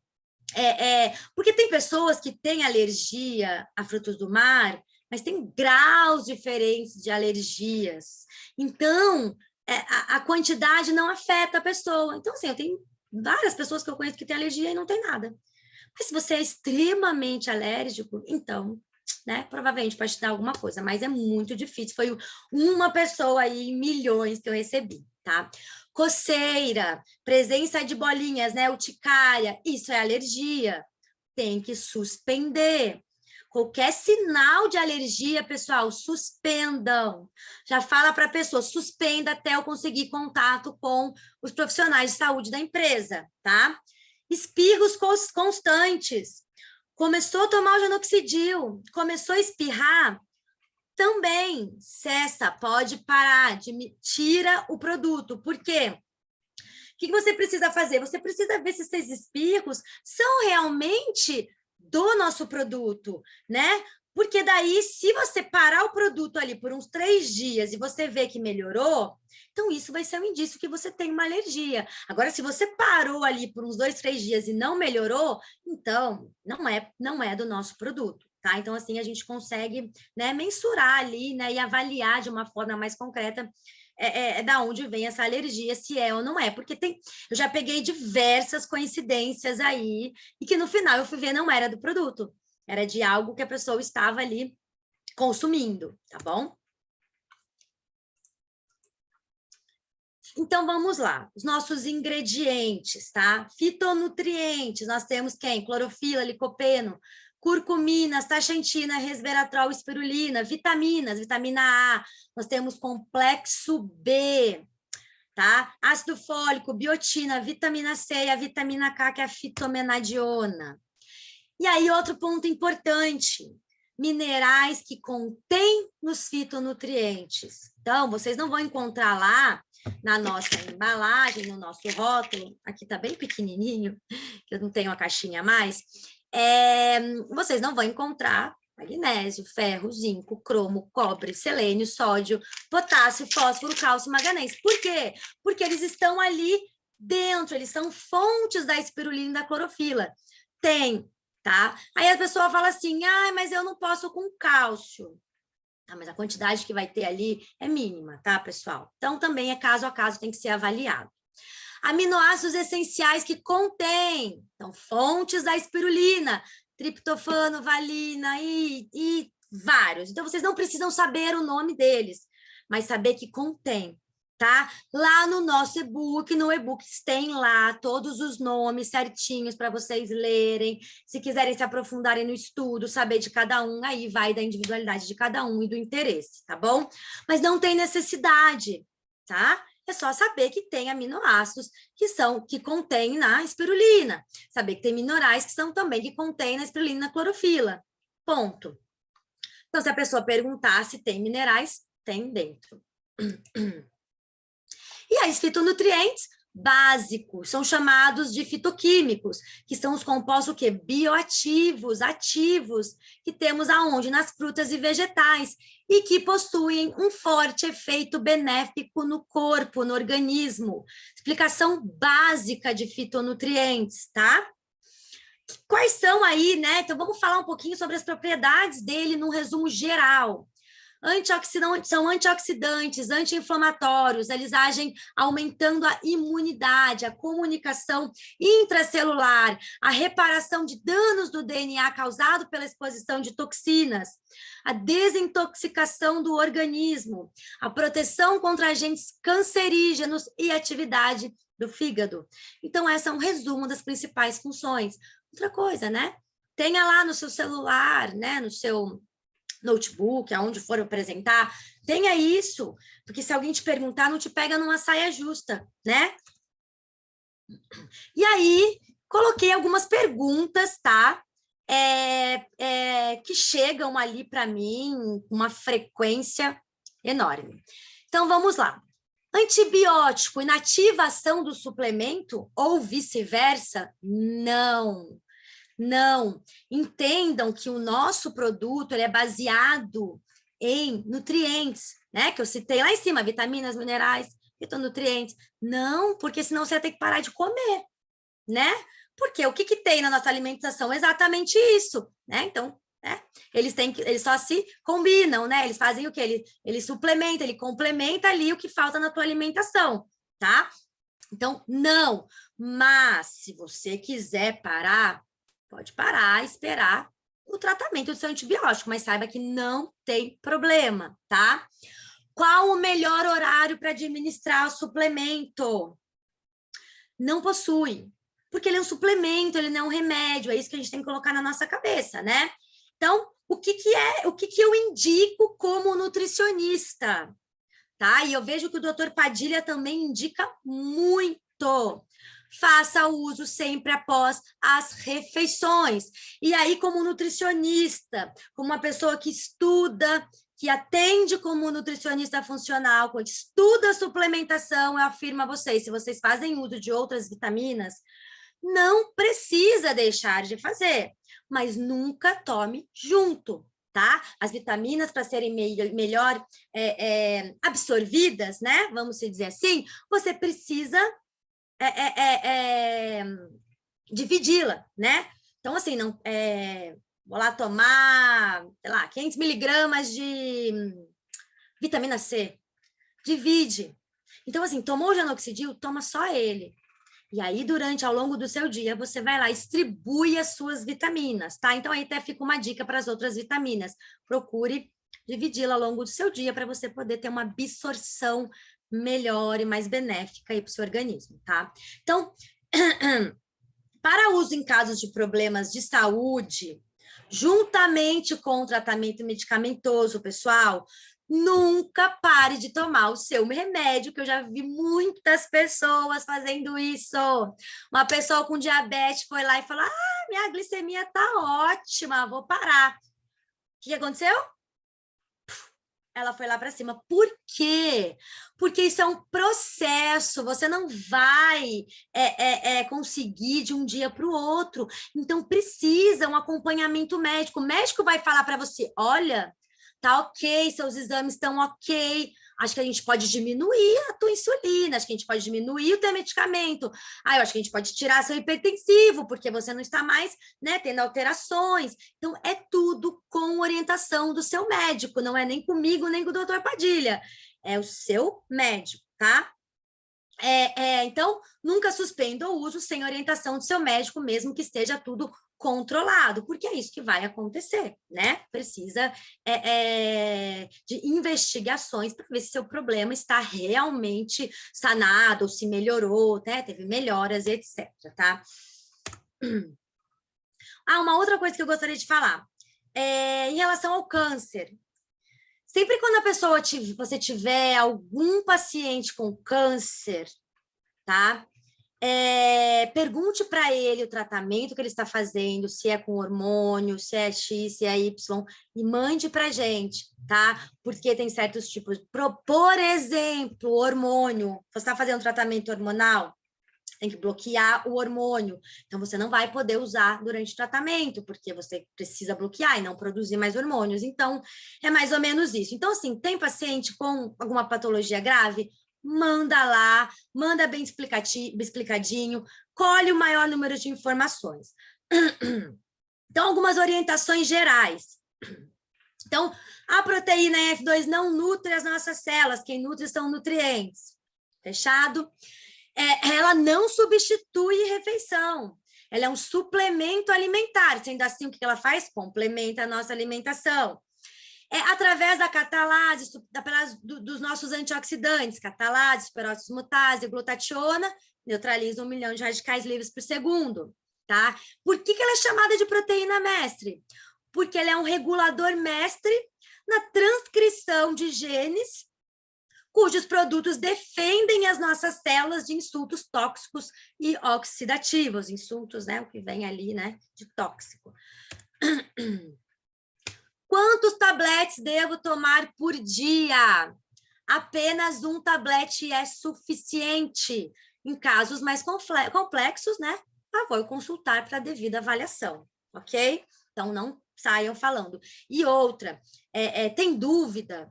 Porque tem pessoas que têm alergia a frutos do mar, mas tem graus diferentes de alergias. Então, a quantidade não afeta a pessoa. Então, assim, eu tenho várias pessoas que eu conheço que têm alergia e não tem nada. Mas se você é extremamente alérgico, então né? Provavelmente pode te dar alguma coisa, mas é muito difícil. Foi uma pessoa aí em milhões que eu recebi, tá? Coceira, presença de bolinhas, né? Urticária, isso é alergia. Tem que suspender. Qualquer sinal de alergia, pessoal, suspendam. Já fala para a pessoa, suspenda até eu conseguir contato com os profissionais de saúde da empresa, tá? Espirros constantes. Começou a tomar o genoxidil, começou a espirrar, também cessa, pode parar, tira o produto. Por quê? O que você precisa fazer? Você precisa ver se esses espirros são realmente do nosso produto, né? Porque daí, se você parar o produto ali por uns 3 dias e você vê que melhorou, então isso vai ser um indício que você tem uma alergia. Agora, se você parou ali por uns 2, 3 dias e não melhorou, então não é do nosso produto. Tá? Então, assim, a gente consegue, né, mensurar ali, né, e avaliar de uma forma mais concreta da onde vem essa alergia, se é ou não é, porque eu já peguei diversas coincidências aí, e que no final eu fui ver não era do produto, era de algo que a pessoa estava ali consumindo, tá bom? Então, vamos lá. Os nossos ingredientes, tá? Fitonutrientes, nós temos quem? Clorofila, licopeno, curcumina, astaxantina, resveratrol, espirulina, vitaminas, vitamina A, nós temos complexo B, tá? Ácido fólico, biotina, vitamina C e a vitamina K, que é a fitomenadiona. E aí, outro ponto importante, minerais que contêm nos fitonutrientes. Então, vocês não vão encontrar lá na nossa embalagem, no nosso rótulo, aqui está bem pequenininho, que eu não tenho a caixinha mais, vocês não vão encontrar magnésio, ferro, zinco, cromo, cobre, selênio, sódio, potássio, fósforo, cálcio, manganês. Por quê? Porque eles estão ali dentro, eles são fontes da espirulina e da clorofila. Tem, tá? Aí a pessoa fala assim, mas eu não posso com cálcio. Mas a quantidade que vai ter ali é mínima, tá, pessoal? Então, também é caso a caso, tem que ser avaliado. Aminoácidos essenciais que contém, então, fontes da espirulina, triptofano, valina e vários. Então, vocês não precisam saber o nome deles, mas saber que contém, tá? Lá no nosso e-book, no e-book tem lá todos os nomes certinhos para vocês lerem. Se quiserem se aprofundarem no estudo, saber de cada um, aí vai da individualidade de cada um e do interesse, tá bom? Mas não tem necessidade, tá? É só saber que tem aminoácidos que contém na espirulina. Saber que tem minerais que são também que contém na espirulina e na clorofila. Ponto. Então, se a pessoa perguntar se tem minerais, tem dentro. E aí, os fitonutrientes básicos são chamados de fitoquímicos, que são os compostos o quê? Bioativos, ativos, que temos aonde? Nas frutas e vegetais, e que possuem um forte efeito benéfico no corpo, no organismo. Explicação básica de fitonutrientes, tá? Quais são aí, né? Então, vamos falar um pouquinho sobre as propriedades dele num resumo geral. São antioxidantes, anti-inflamatórios, eles agem aumentando a imunidade, a comunicação intracelular, a reparação de danos do DNA causado pela exposição de toxinas, a desintoxicação do organismo, a proteção contra agentes cancerígenos e atividade do fígado. Então, esse é um resumo das principais funções. Outra coisa, né? Tenha lá no seu celular, né? No seu notebook, aonde for apresentar, tenha isso, porque se alguém te perguntar, não te pega numa saia justa, né? E aí, coloquei algumas perguntas, tá? Que chegam ali para mim com uma frequência enorme. Então, vamos lá. Antibiótico, inativação do suplemento ou vice-versa? Não. Não, entendam que o nosso produto ele é baseado em nutrientes, né? Que eu citei lá em cima, vitaminas, minerais, fitonutrientes. Não, porque senão você vai ter que parar de comer, né? Porque o que tem na nossa alimentação? Exatamente isso, né? Então, né? Eles só se combinam, né? Eles fazem o quê? Ele suplementa, ele complementa ali o que falta na tua alimentação, tá? Então, não. Mas, se você quiser parar, pode parar, esperar, o tratamento do seu antibiótico, mas saiba que não tem problema, tá? Qual o melhor horário para administrar o suplemento? Não possui, porque ele é um suplemento, ele não é um remédio, é isso que a gente tem que colocar na nossa cabeça, né? Então, o que eu indico como nutricionista? Tá? E eu vejo que o doutor Padilha também indica muito. Faça o uso sempre após as refeições. E aí, como nutricionista, como uma pessoa que estuda, que atende como nutricionista funcional, que estuda suplementação, eu afirmo a vocês, se vocês fazem uso de outras vitaminas, não precisa deixar de fazer, mas nunca tome junto, tá? As vitaminas, para serem melhor absorvidas, né? Vamos dizer assim, você precisa dividi-la, né? Então, assim, não, vou lá tomar, sei lá, 500 miligramas de vitamina C. Divide. Então, assim, tomou o genoxidil, toma só ele. E aí, ao longo do seu dia, você vai lá, distribui as suas vitaminas, tá? Então, aí até fica uma dica para as outras vitaminas. Procure dividi-la ao longo do seu dia para você poder ter uma absorção melhor e mais benéfica aí para o seu organismo, tá? Então, para uso em casos de problemas de saúde, juntamente com o tratamento medicamentoso, pessoal, nunca pare de tomar o seu remédio, que eu já vi muitas pessoas fazendo isso. Uma pessoa com diabetes foi lá e falou: ah, minha glicemia tá ótima, vou parar. O que aconteceu? Ela foi lá para cima. Por quê? Porque isso é um processo, você não vai conseguir de um dia para o outro. Então, precisa um acompanhamento médico. O médico vai falar para você: olha, tá ok, seus exames estão ok, acho que a gente pode diminuir a tua insulina, acho que a gente pode diminuir o teu medicamento, eu acho que a gente pode tirar seu hipertensivo, porque você não está mais, né, tendo alterações. Então, é tudo com orientação do seu médico, não é nem comigo, nem com o doutor Padilha, é o seu médico, tá? Então, nunca suspenda o uso sem orientação do seu médico, mesmo que esteja tudo controlado, porque é isso que vai acontecer, né? Precisa de investigações para ver se seu problema está realmente sanado, ou se melhorou, né? Teve melhoras, etc, tá? Uma outra coisa que eu gostaria de falar, em relação ao câncer. Sempre quando você tiver algum paciente com câncer, tá? Pergunte para ele o tratamento que ele está fazendo, se é com hormônio, se é X, se é Y, e mande para a gente, tá? Porque tem certos tipos. Por exemplo, hormônio. Você está fazendo tratamento hormonal? Tem que bloquear o hormônio. Então, você não vai poder usar durante o tratamento, porque você precisa bloquear e não produzir mais hormônios. Então, é mais ou menos isso. Então, assim, tem paciente com alguma patologia grave? Manda lá, manda bem explicadinho, colhe o maior número de informações. Então, algumas orientações gerais. Então, a proteína F2 não nutre as nossas células, quem nutre são nutrientes. Fechado? Ela não substitui refeição, ela é um suplemento alimentar, sendo assim, o que ela faz? Complementa a nossa alimentação. Através da catalase, dos nossos antioxidantes, catalase, peróxido mutase, glutationa, neutraliza 1 milhão de radicais livres por segundo, tá? Por que ela é chamada de proteína mestre? Porque ela é um regulador mestre na transcrição de genes cujos produtos defendem as nossas células de insultos tóxicos e oxidativos. Insultos, né? O que vem ali, né? De tóxico. Quantos tabletes devo tomar por dia? Apenas um tablete é suficiente. Em casos mais complexos, né? Favor consultar para devida avaliação, ok? Então, não saiam falando. E outra, tem dúvida?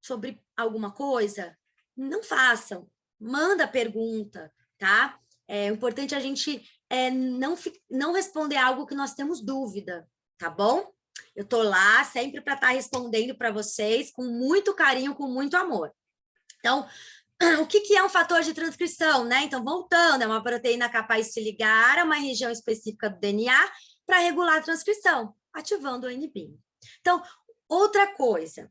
Sobre alguma coisa, não façam, manda pergunta, tá? É importante a gente não responder algo que nós temos dúvida, tá bom? Eu tô lá sempre para estar respondendo para vocês com muito carinho, com muito amor. Então, o que é um fator de transcrição, né? Então, voltando, é uma proteína capaz de se ligar a uma região específica do DNA para regular a transcrição, ativando o NBIM. Então, outra coisa,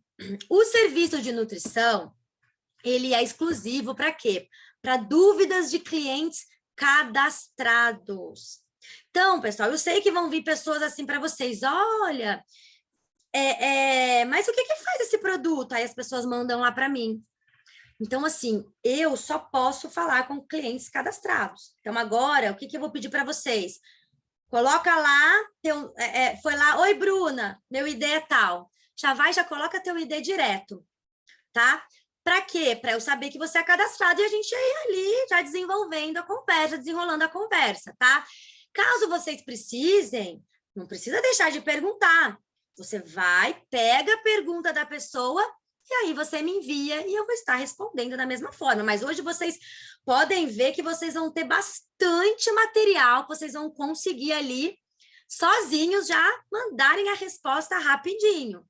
o serviço de nutrição, ele é exclusivo para quê? Para dúvidas de clientes cadastrados. Então, pessoal, eu sei que vão vir pessoas assim para vocês, olha, mas o que faz esse produto? Aí as pessoas mandam lá para mim. Então, assim, eu só posso falar com clientes cadastrados. Então, agora, o que eu vou pedir para vocês? Coloca lá, foi lá, oi, Bruna, meu ID é tal. Já coloca teu ID direto, tá? Para quê? Para eu saber que você é cadastrado e a gente ir ali já desenvolvendo a conversa, desenrolando a conversa, tá? Caso vocês precisem, não precisa deixar de perguntar. Você vai, pega a pergunta da pessoa e aí você me envia e eu vou estar respondendo da mesma forma. Mas hoje vocês podem ver que vocês vão ter bastante material, que vocês vão conseguir ali, sozinhos, já mandarem a resposta rapidinho.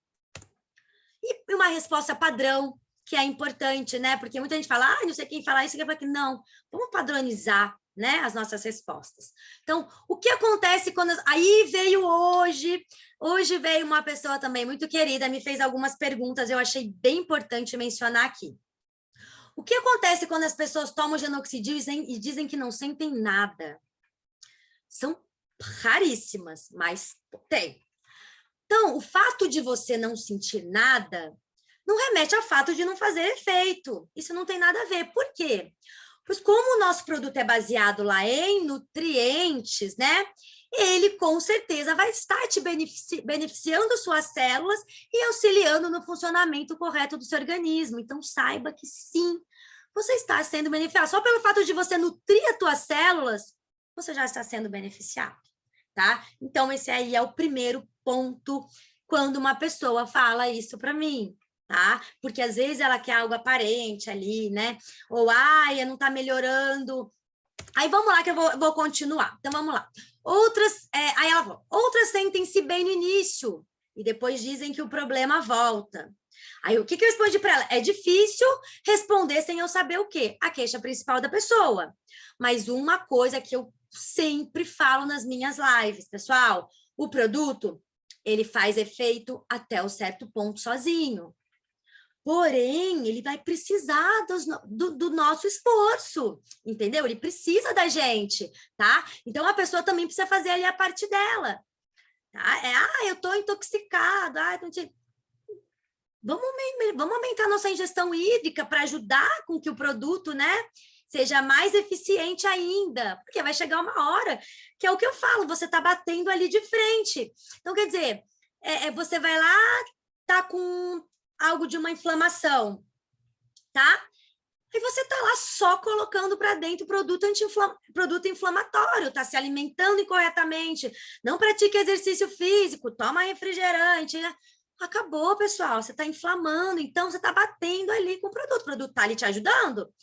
E uma resposta padrão, que é importante, né? Porque muita gente fala, não sei quem falar isso, quem falar que não. Vamos padronizar, né, as nossas respostas. Então, o que acontece quando... Aí veio hoje veio uma pessoa também muito querida, me fez algumas perguntas, eu achei bem importante mencionar aqui. O que acontece quando as pessoas tomam genoxidil e dizem que não sentem nada? São raríssimas, mas tem. Então, o fato de você não sentir nada não remete ao fato de não fazer efeito. Isso não tem nada a ver. Por quê? Pois como o nosso produto é baseado lá em nutrientes, né? Ele com certeza vai estar te beneficiando suas células e auxiliando no funcionamento correto do seu organismo. Então, saiba que sim, você está sendo beneficiado. Só pelo fato de você nutrir as tuas células, você já está sendo beneficiado, tá? Então, esse aí é o primeiro ponto quando uma pessoa fala isso para mim. Tá? Porque às vezes ela quer algo aparente ali, né? Ou, não tá melhorando. Aí vamos lá que eu vou continuar. Então vamos lá. Aí ela falou, outras sentem-se bem no início e depois dizem que o problema volta. Aí o que eu respondi para ela? É difícil responder sem eu saber o quê? A queixa principal da pessoa. Mas uma coisa que eu sempre falo nas minhas lives, pessoal, o produto, ele faz efeito até um certo ponto sozinho. Porém, ele vai precisar do nosso esforço, entendeu? Ele precisa da gente, tá? Então, a pessoa também precisa fazer ali a parte dela, tá? Eu tô intoxicado, vamos aumentar a nossa ingestão hídrica para ajudar com que o produto, né, seja mais eficiente ainda, porque vai chegar uma hora, que é o que eu falo, você tá batendo ali de frente. Então, quer dizer, você vai lá, tá com algo de uma inflamação, tá? E você tá lá só colocando para dentro produto inflamatório, tá se alimentando incorretamente, não pratica exercício físico, toma refrigerante, né? Acabou, pessoal, você tá inflamando, então você tá batendo ali com o produto tá ali te ajudando,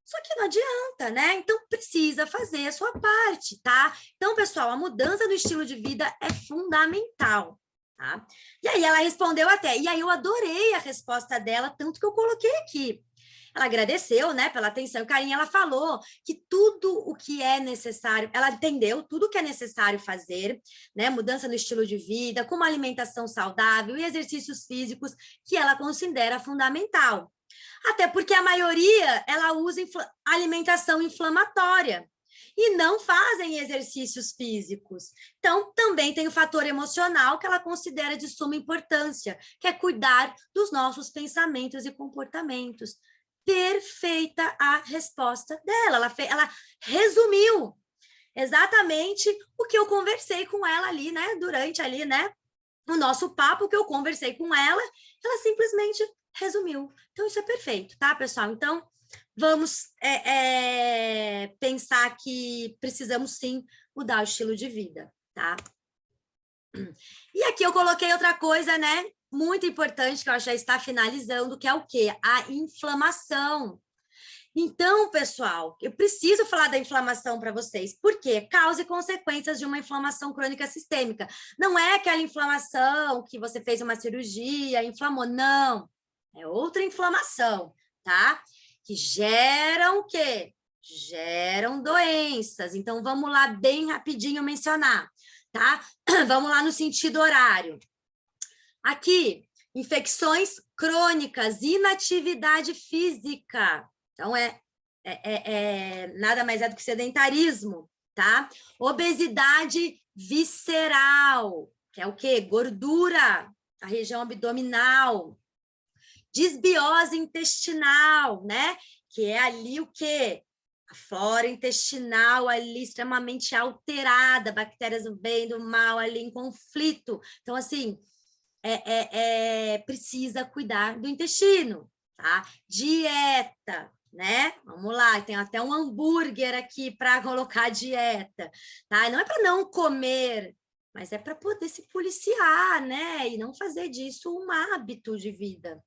só que não adianta, né? Então precisa fazer a sua parte, tá? Então, pessoal, a mudança do estilo de vida é fundamental. Tá? E aí ela respondeu até, e aí eu adorei a resposta dela, tanto que eu coloquei aqui. Ela agradeceu, né, pela atenção e carinho, ela falou que tudo o que é necessário, ela entendeu tudo o que é necessário fazer, né, mudança no estilo de vida, com uma alimentação saudável e exercícios físicos que ela considera fundamental. Até porque a maioria, ela usa alimentação inflamatória e não fazem exercícios físicos. Então, também tem o fator emocional que ela considera de suma importância, que é cuidar dos nossos pensamentos e comportamentos. Perfeita a resposta dela. Ela resumiu exatamente o que eu conversei com ela ali, né? Durante ali, né? O nosso papo que eu conversei com ela, ela simplesmente resumiu. Então, isso é perfeito, tá, pessoal? Então, vamos pensar que precisamos sim mudar o estilo de vida, tá? E aqui eu coloquei outra coisa, né? Muito importante, que eu acho que já está finalizando, que é o quê? A inflamação. Então, pessoal, eu preciso falar da inflamação para vocês. Por quê? Causa e consequências de uma inflamação crônica sistêmica. Não é aquela inflamação que você fez uma cirurgia, inflamou. Não. É outra inflamação, tá? Que gera o quê? geram doenças. Então, vamos lá bem rapidinho mencionar, tá? Vamos lá no sentido horário. Aqui, infecções crônicas, inatividade física. Então, nada mais é do que sedentarismo, tá? Obesidade visceral, que é o quê? Gordura, a região abdominal. Desbiose intestinal, né? Que é ali o quê? A flora intestinal ali extremamente alterada, bactérias do bem e do mal ali em conflito. Então, assim, precisa cuidar do intestino, tá? Dieta, né? Vamos lá, tem até um hambúrguer aqui para colocar dieta, tá? Não é para não comer, mas é para poder se policiar, né? E não fazer disso um hábito de vida.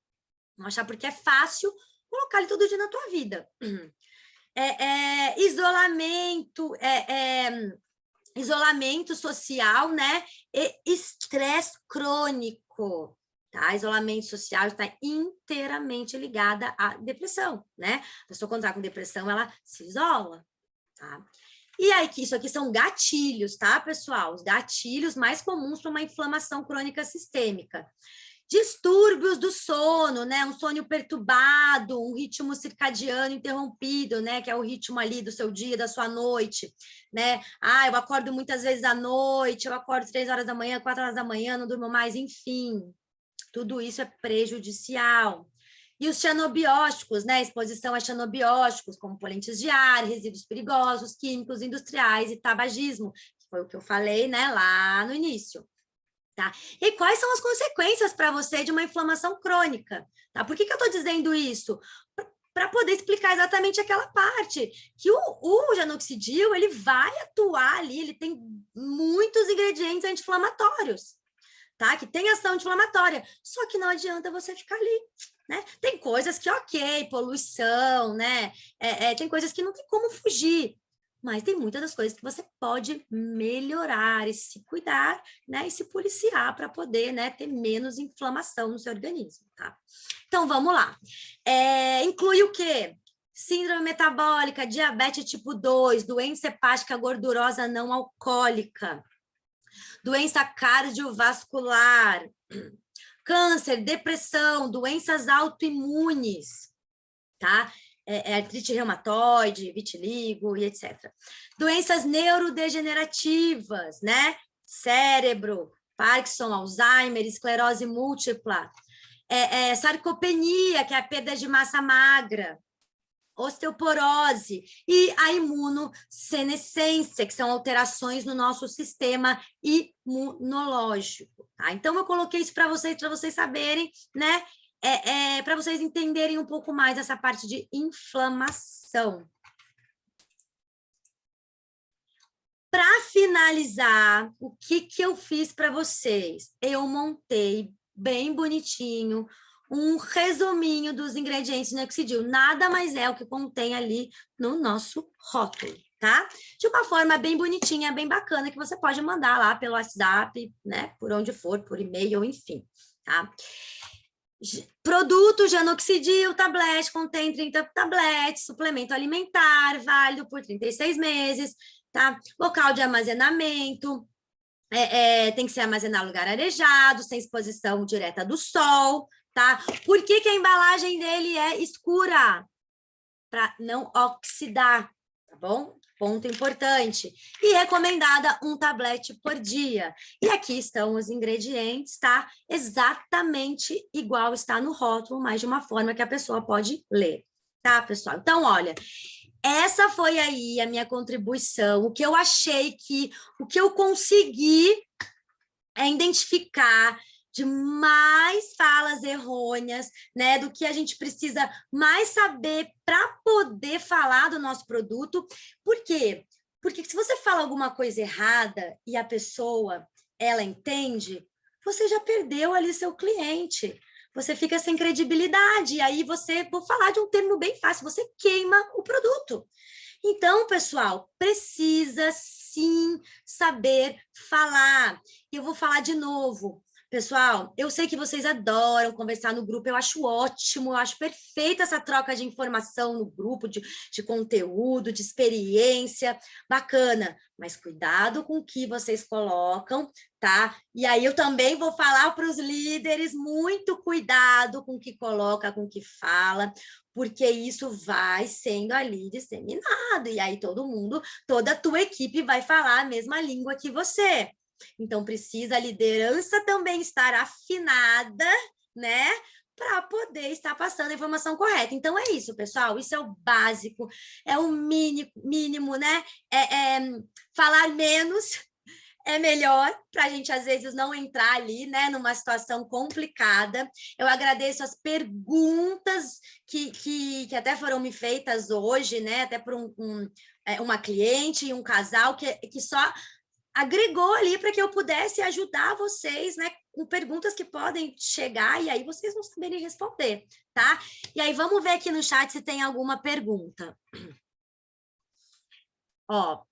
Não achar porque é fácil colocar ele todo dia na tua vida. Isolamento, isolamento social, né? E estresse crônico, tá? Isolamento social está inteiramente ligada à depressão, né? A pessoa quando está com depressão, ela se isola, tá? E aí, isso aqui são gatilhos, tá, pessoal? Os gatilhos mais comuns para uma inflamação crônica sistêmica. Distúrbios do sono, né? Um sono perturbado, um ritmo circadiano interrompido, né? Que é o ritmo ali do seu dia, da sua noite, né? Ah, eu acordo muitas vezes à noite, eu acordo 3 horas da manhã, 4 horas da manhã, não durmo mais, enfim. Tudo isso é prejudicial. E os xenobióticos, né? Exposição a xenobióticos, como poluentes de ar, resíduos perigosos, químicos industriais e tabagismo, que foi o que eu falei, né? Lá no início. Tá? E quais são as consequências para você de uma inflamação crônica? Tá? Por que eu estou dizendo isso? Para poder explicar exatamente aquela parte, que o genoxidil, ele vai atuar ali, ele tem muitos ingredientes anti-inflamatórios, tá? Que tem ação anti-inflamatória, só que não adianta você ficar ali, né? Tem coisas que, ok, poluição, né? Tem coisas que não tem como fugir, mas tem muitas das coisas que você pode melhorar e se cuidar, né? E se policiar para poder, né, ter menos inflamação no seu organismo, tá? Então, vamos lá. Inclui o quê? Síndrome metabólica, diabetes tipo 2, doença hepática gordurosa não alcoólica, doença cardiovascular, câncer, depressão, doenças autoimunes, tá? Artrite reumatoide, vitiligo e etc. Doenças neurodegenerativas, né? Cérebro, Parkinson, Alzheimer, esclerose múltipla, sarcopenia, que é a perda de massa magra, osteoporose e a imunossenescência, que são alterações no nosso sistema imunológico. Tá? Então, eu coloquei isso para vocês saberem, né? Para vocês entenderem um pouco mais essa parte de inflamação. Para finalizar, o que eu fiz para vocês? Eu montei bem bonitinho um resuminho dos ingredientes do Nexidil. Nada mais é o que contém ali no nosso rótulo, tá? De uma forma bem bonitinha, bem bacana, que você pode mandar lá pelo WhatsApp, né? Por onde for, por e-mail, enfim, tá? Produto Genoxidil, tablete, contém 30 tabletes, suplemento alimentar, válido por 36 meses, tá? Local de armazenamento, tem que ser armazenado em lugar arejado, sem exposição direta do sol, tá? Por que a embalagem dele é escura? Para não oxidar, tá bom? Ponto importante. E recomendada um tablete por dia. E aqui estão os ingredientes, tá? Exatamente igual está no rótulo, mas de uma forma que a pessoa pode ler, tá, pessoal? Então, olha, essa foi aí a minha contribuição, o que eu achei o que eu consegui identificar de mais falas errôneas, né, do que a gente precisa mais saber para poder falar do nosso produto. Por quê? Porque se você fala alguma coisa errada e a pessoa, ela entende, você já perdeu ali seu cliente. Você fica sem credibilidade, e aí vou falar de um termo bem fácil, você queima o produto. Então, pessoal, precisa sim saber falar. Eu vou falar de novo. Pessoal, eu sei que vocês adoram conversar no grupo, eu acho ótimo, eu acho perfeita essa troca de informação no grupo, de conteúdo, de experiência, bacana, mas cuidado com o que vocês colocam, tá? E aí eu também vou falar para os líderes, muito cuidado com o que coloca, com o que fala, porque isso vai sendo ali disseminado, e aí todo mundo, toda a tua equipe vai falar a mesma língua que você. Então, precisa a liderança também estar afinada, né? Para poder estar passando a informação correta. Então, é isso, pessoal. Isso é o básico, é o mínimo, né? Falar menos é melhor para a gente, às vezes, não entrar ali, né, numa situação complicada. Eu agradeço as perguntas que até foram me feitas hoje, né, até por uma cliente e um casal que só agregou ali para que eu pudesse ajudar vocês, né, com perguntas que podem chegar e aí vocês vão saberem responder, tá? E aí vamos ver aqui no chat se tem alguma pergunta. Ó,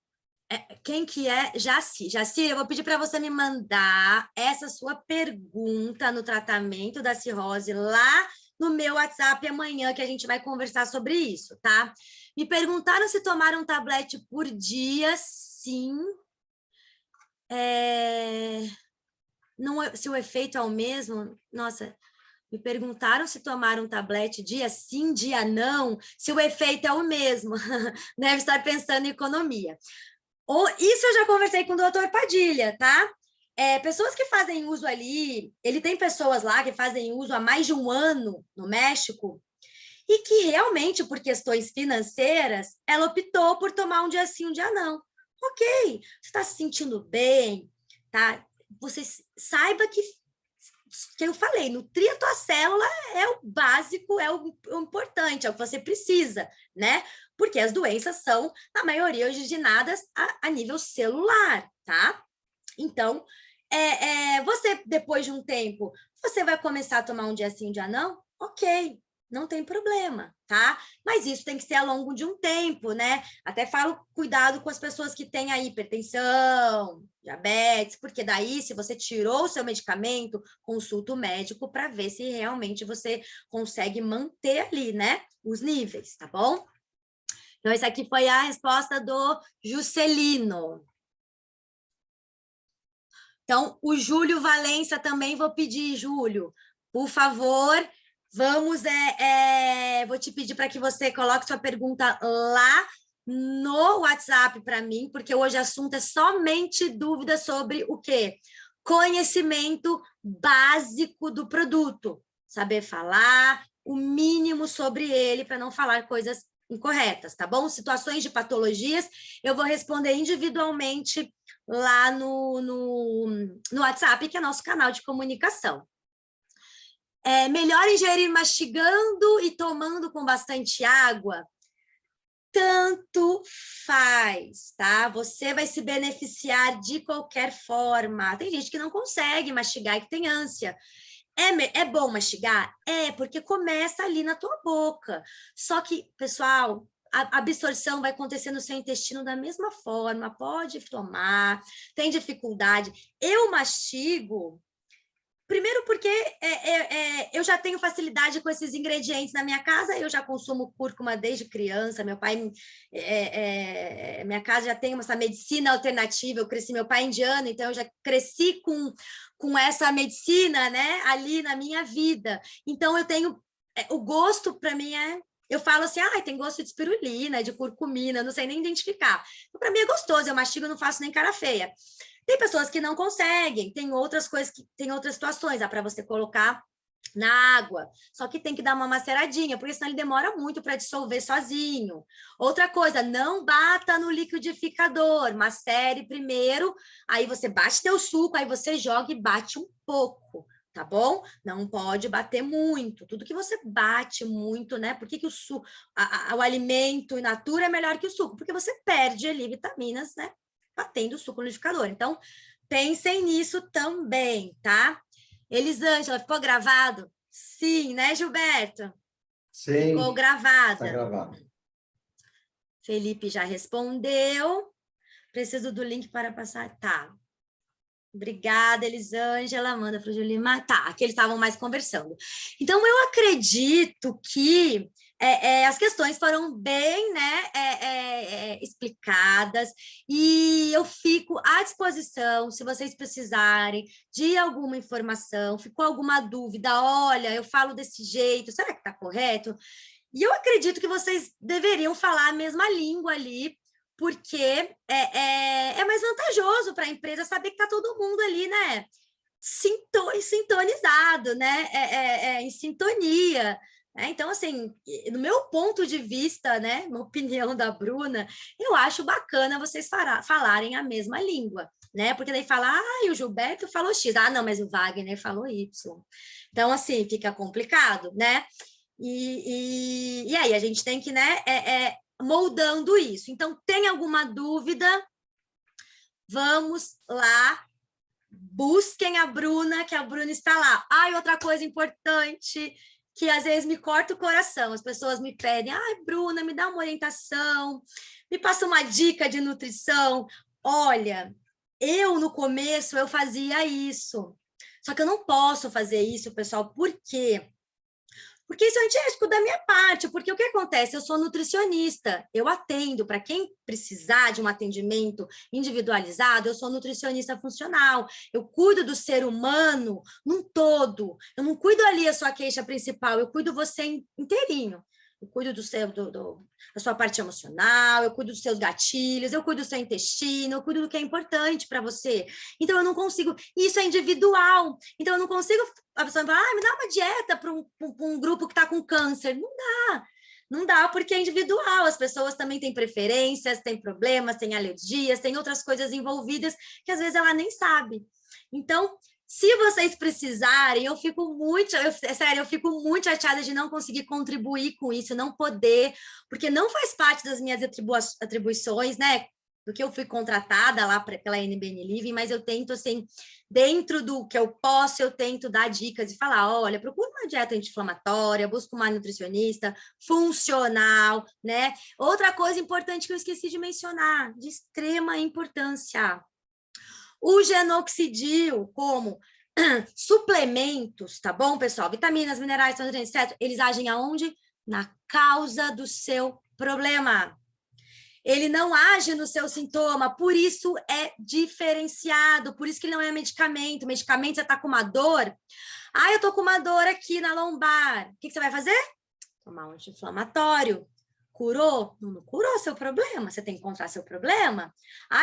quem que é? Jaci. Jaci, eu vou pedir para você me mandar essa sua pergunta no tratamento da cirrose lá no meu WhatsApp amanhã, que a gente vai conversar sobre isso, tá? Me perguntaram se tomar um tablete por dia, sim. Não, se o efeito é o mesmo, nossa, me perguntaram se tomar um tablete dia sim, dia não, se o efeito é o mesmo, deve estar pensando em economia. Isso eu já conversei com o doutor Padilha, tá? Pessoas que fazem uso ali, ele tem pessoas lá que fazem uso há mais de um ano no México, e que realmente, por questões financeiras, ela optou por tomar um dia sim, um dia não. Ok, você está se sentindo bem, tá? Você saiba que eu falei, nutrir a tua célula é o básico, é o importante, é o que você precisa, né? Porque as doenças são, na maioria, originadas a nível celular, tá? Então, você, depois de um tempo, você vai começar a tomar um dia sim, um dia não? Ok, não tem problema, tá? Mas isso tem que ser ao longo de um tempo, né? Até falo cuidado com as pessoas que têm a hipertensão, diabetes, porque daí, se você tirou o seu medicamento, consulta o médico para ver se realmente você consegue manter ali, né? Os níveis, tá bom? Então, essa aqui foi a resposta do Juscelino. Então, o Júlio Valença também vou pedir, Júlio, por favor, vou te pedir para que você coloque sua pergunta lá no WhatsApp para mim, porque hoje o assunto é somente dúvida sobre o quê? Conhecimento básico do produto, saber falar o mínimo sobre ele para não falar coisas incorretas, tá bom? Situações de patologias, eu vou responder individualmente lá no WhatsApp, que é nosso canal de comunicação. Melhor ingerir mastigando e tomando com bastante água? Tanto faz, tá? Você vai se beneficiar de qualquer forma. Tem gente que não consegue mastigar e que tem ânsia. É bom mastigar? Porque começa ali na tua boca. Só que, pessoal, a absorção vai acontecer no seu intestino da mesma forma, pode tomar, tem dificuldade. Eu mastigo, primeiro porque eu já tenho facilidade com esses ingredientes na minha casa, eu já consumo cúrcuma desde criança, meu pai, minha casa já tem essa medicina alternativa, eu cresci, meu pai é indiano, então eu já cresci com essa medicina, né, ali na minha vida. Então eu tenho, o gosto para mim eu falo assim, tem gosto de espirulina, de curcumina, não sei nem identificar. Então, para mim é gostoso, eu mastigo, não faço nem cara feia. Tem pessoas que não conseguem, tem outras coisas, tem outras situações, dá para você colocar na água, só que tem que dar uma maceradinha, porque senão ele demora muito para dissolver sozinho. Outra coisa, não bata no liquidificador, macere primeiro, aí você bate teu suco, aí você joga e bate um pouco, tá bom? Não pode bater muito. Tudo que você bate muito, né? Por que o suco, o alimento in natura é melhor que o suco? Porque você perde ali vitaminas, né? Batendo o suco no liquidificador. Então, pensem nisso também, tá? Elisângela, ficou gravado? Sim, né, Gilberto? Sim, Ficou está gravada. gravado. Felipe já respondeu. Preciso do link para passar. Tá. Obrigada, Elisângela. Manda para o Julima. Tá, aqui eles estavam mais conversando. Então, eu acredito que as questões foram bem, né, explicadas, e eu fico à disposição, se vocês precisarem de alguma informação, ficou alguma dúvida, olha, eu falo desse jeito, será que está correto? E eu acredito que vocês deveriam falar a mesma língua ali, porque é mais vantajoso para a empresa saber que está todo mundo ali, né? Sintonizado, né? Em sintonia. Então, assim, no meu ponto de vista, né, na opinião da Bruna, eu acho bacana vocês falarem a mesma língua, né? Porque daí fala, o Gilberto falou X, não, mas o Wagner falou Y. Então, assim, fica complicado, né? E aí a gente tem que, né, moldando isso. Então, tem alguma dúvida? Vamos lá, busquem a Bruna, que a Bruna está lá. Outra coisa importante, que às vezes me corta o coração, as pessoas me pedem, Bruna, me dá uma orientação, me passa uma dica de nutrição. Olha, no começo, eu fazia isso, só que eu não posso fazer isso, pessoal, por quê? Porque isso é antiético da minha parte, porque o que acontece? Eu sou nutricionista, eu atendo, para quem precisar de um atendimento individualizado, eu sou nutricionista funcional, eu cuido do ser humano num todo, eu não cuido ali a sua queixa principal, eu cuido você inteirinho. Eu cuido da sua parte emocional, eu cuido dos seus gatilhos, eu cuido do seu intestino, eu cuido do que é importante para você. Então, eu não consigo... Isso é individual. Então, eu não consigo... A pessoa fala, me dá uma dieta para um grupo que está com câncer. Não dá. Não dá, porque é individual. As pessoas também têm preferências, têm problemas, têm alergias, têm outras coisas envolvidas que, às vezes, ela nem sabe. Então... Se vocês precisarem, eu fico muito chateada de não conseguir contribuir com isso, não poder, porque não faz parte das minhas atribuições, né? Do que eu fui contratada lá pela NBN Living, mas eu tento, assim, dentro do que eu posso, eu tento dar dicas e falar, olha, procura uma dieta anti-inflamatória, busca uma nutricionista funcional, né? Outra coisa importante que eu esqueci de mencionar, de extrema importância, o genoxidil, como suplementos, tá bom, pessoal? Vitaminas, minerais, nutrientes, etc. Eles agem aonde? Na causa do seu problema. Ele não age no seu sintoma, por isso é diferenciado, por isso que ele não é medicamento. Medicamento, você está com uma dor. Eu tô com uma dor aqui na lombar. O que você vai fazer? Tomar um anti-inflamatório. Curou? Não curou seu problema, você tem que encontrar seu problema.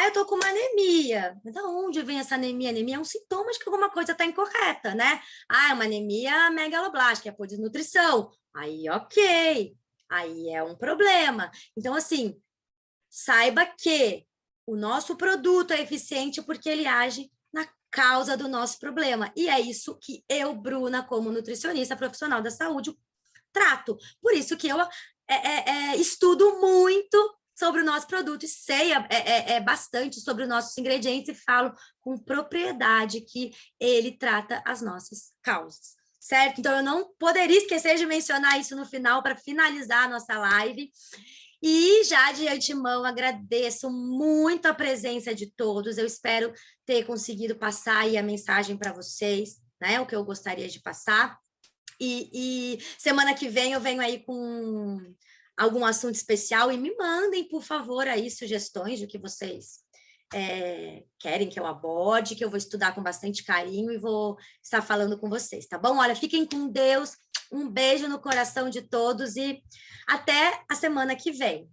Eu tô com uma anemia. Mas de onde vem essa anemia? Anemia é um sintoma de que alguma coisa está incorreta, né? É uma anemia megaloblástica, é por desnutrição. Aí, ok. Aí é um problema. Então, assim, saiba que o nosso produto é eficiente porque ele age na causa do nosso problema. E é isso que eu, Bruna, como nutricionista profissional da saúde, trato. Por isso que eu estudo muito sobre o nosso produto e sei bastante sobre os nossos ingredientes e falo com propriedade que ele trata as nossas causas, certo? Então, eu não poderia esquecer de mencionar isso no final para finalizar a nossa live. E já de antemão agradeço muito a presença de todos. Eu espero ter conseguido passar aí a mensagem para vocês, né? O que eu gostaria de passar. E semana que vem eu venho aí com algum assunto especial e me mandem, por favor, aí sugestões do que vocês querem que eu aborde, que eu vou estudar com bastante carinho e vou estar falando com vocês, tá bom? Olha, fiquem com Deus, um beijo no coração de todos e até a semana que vem.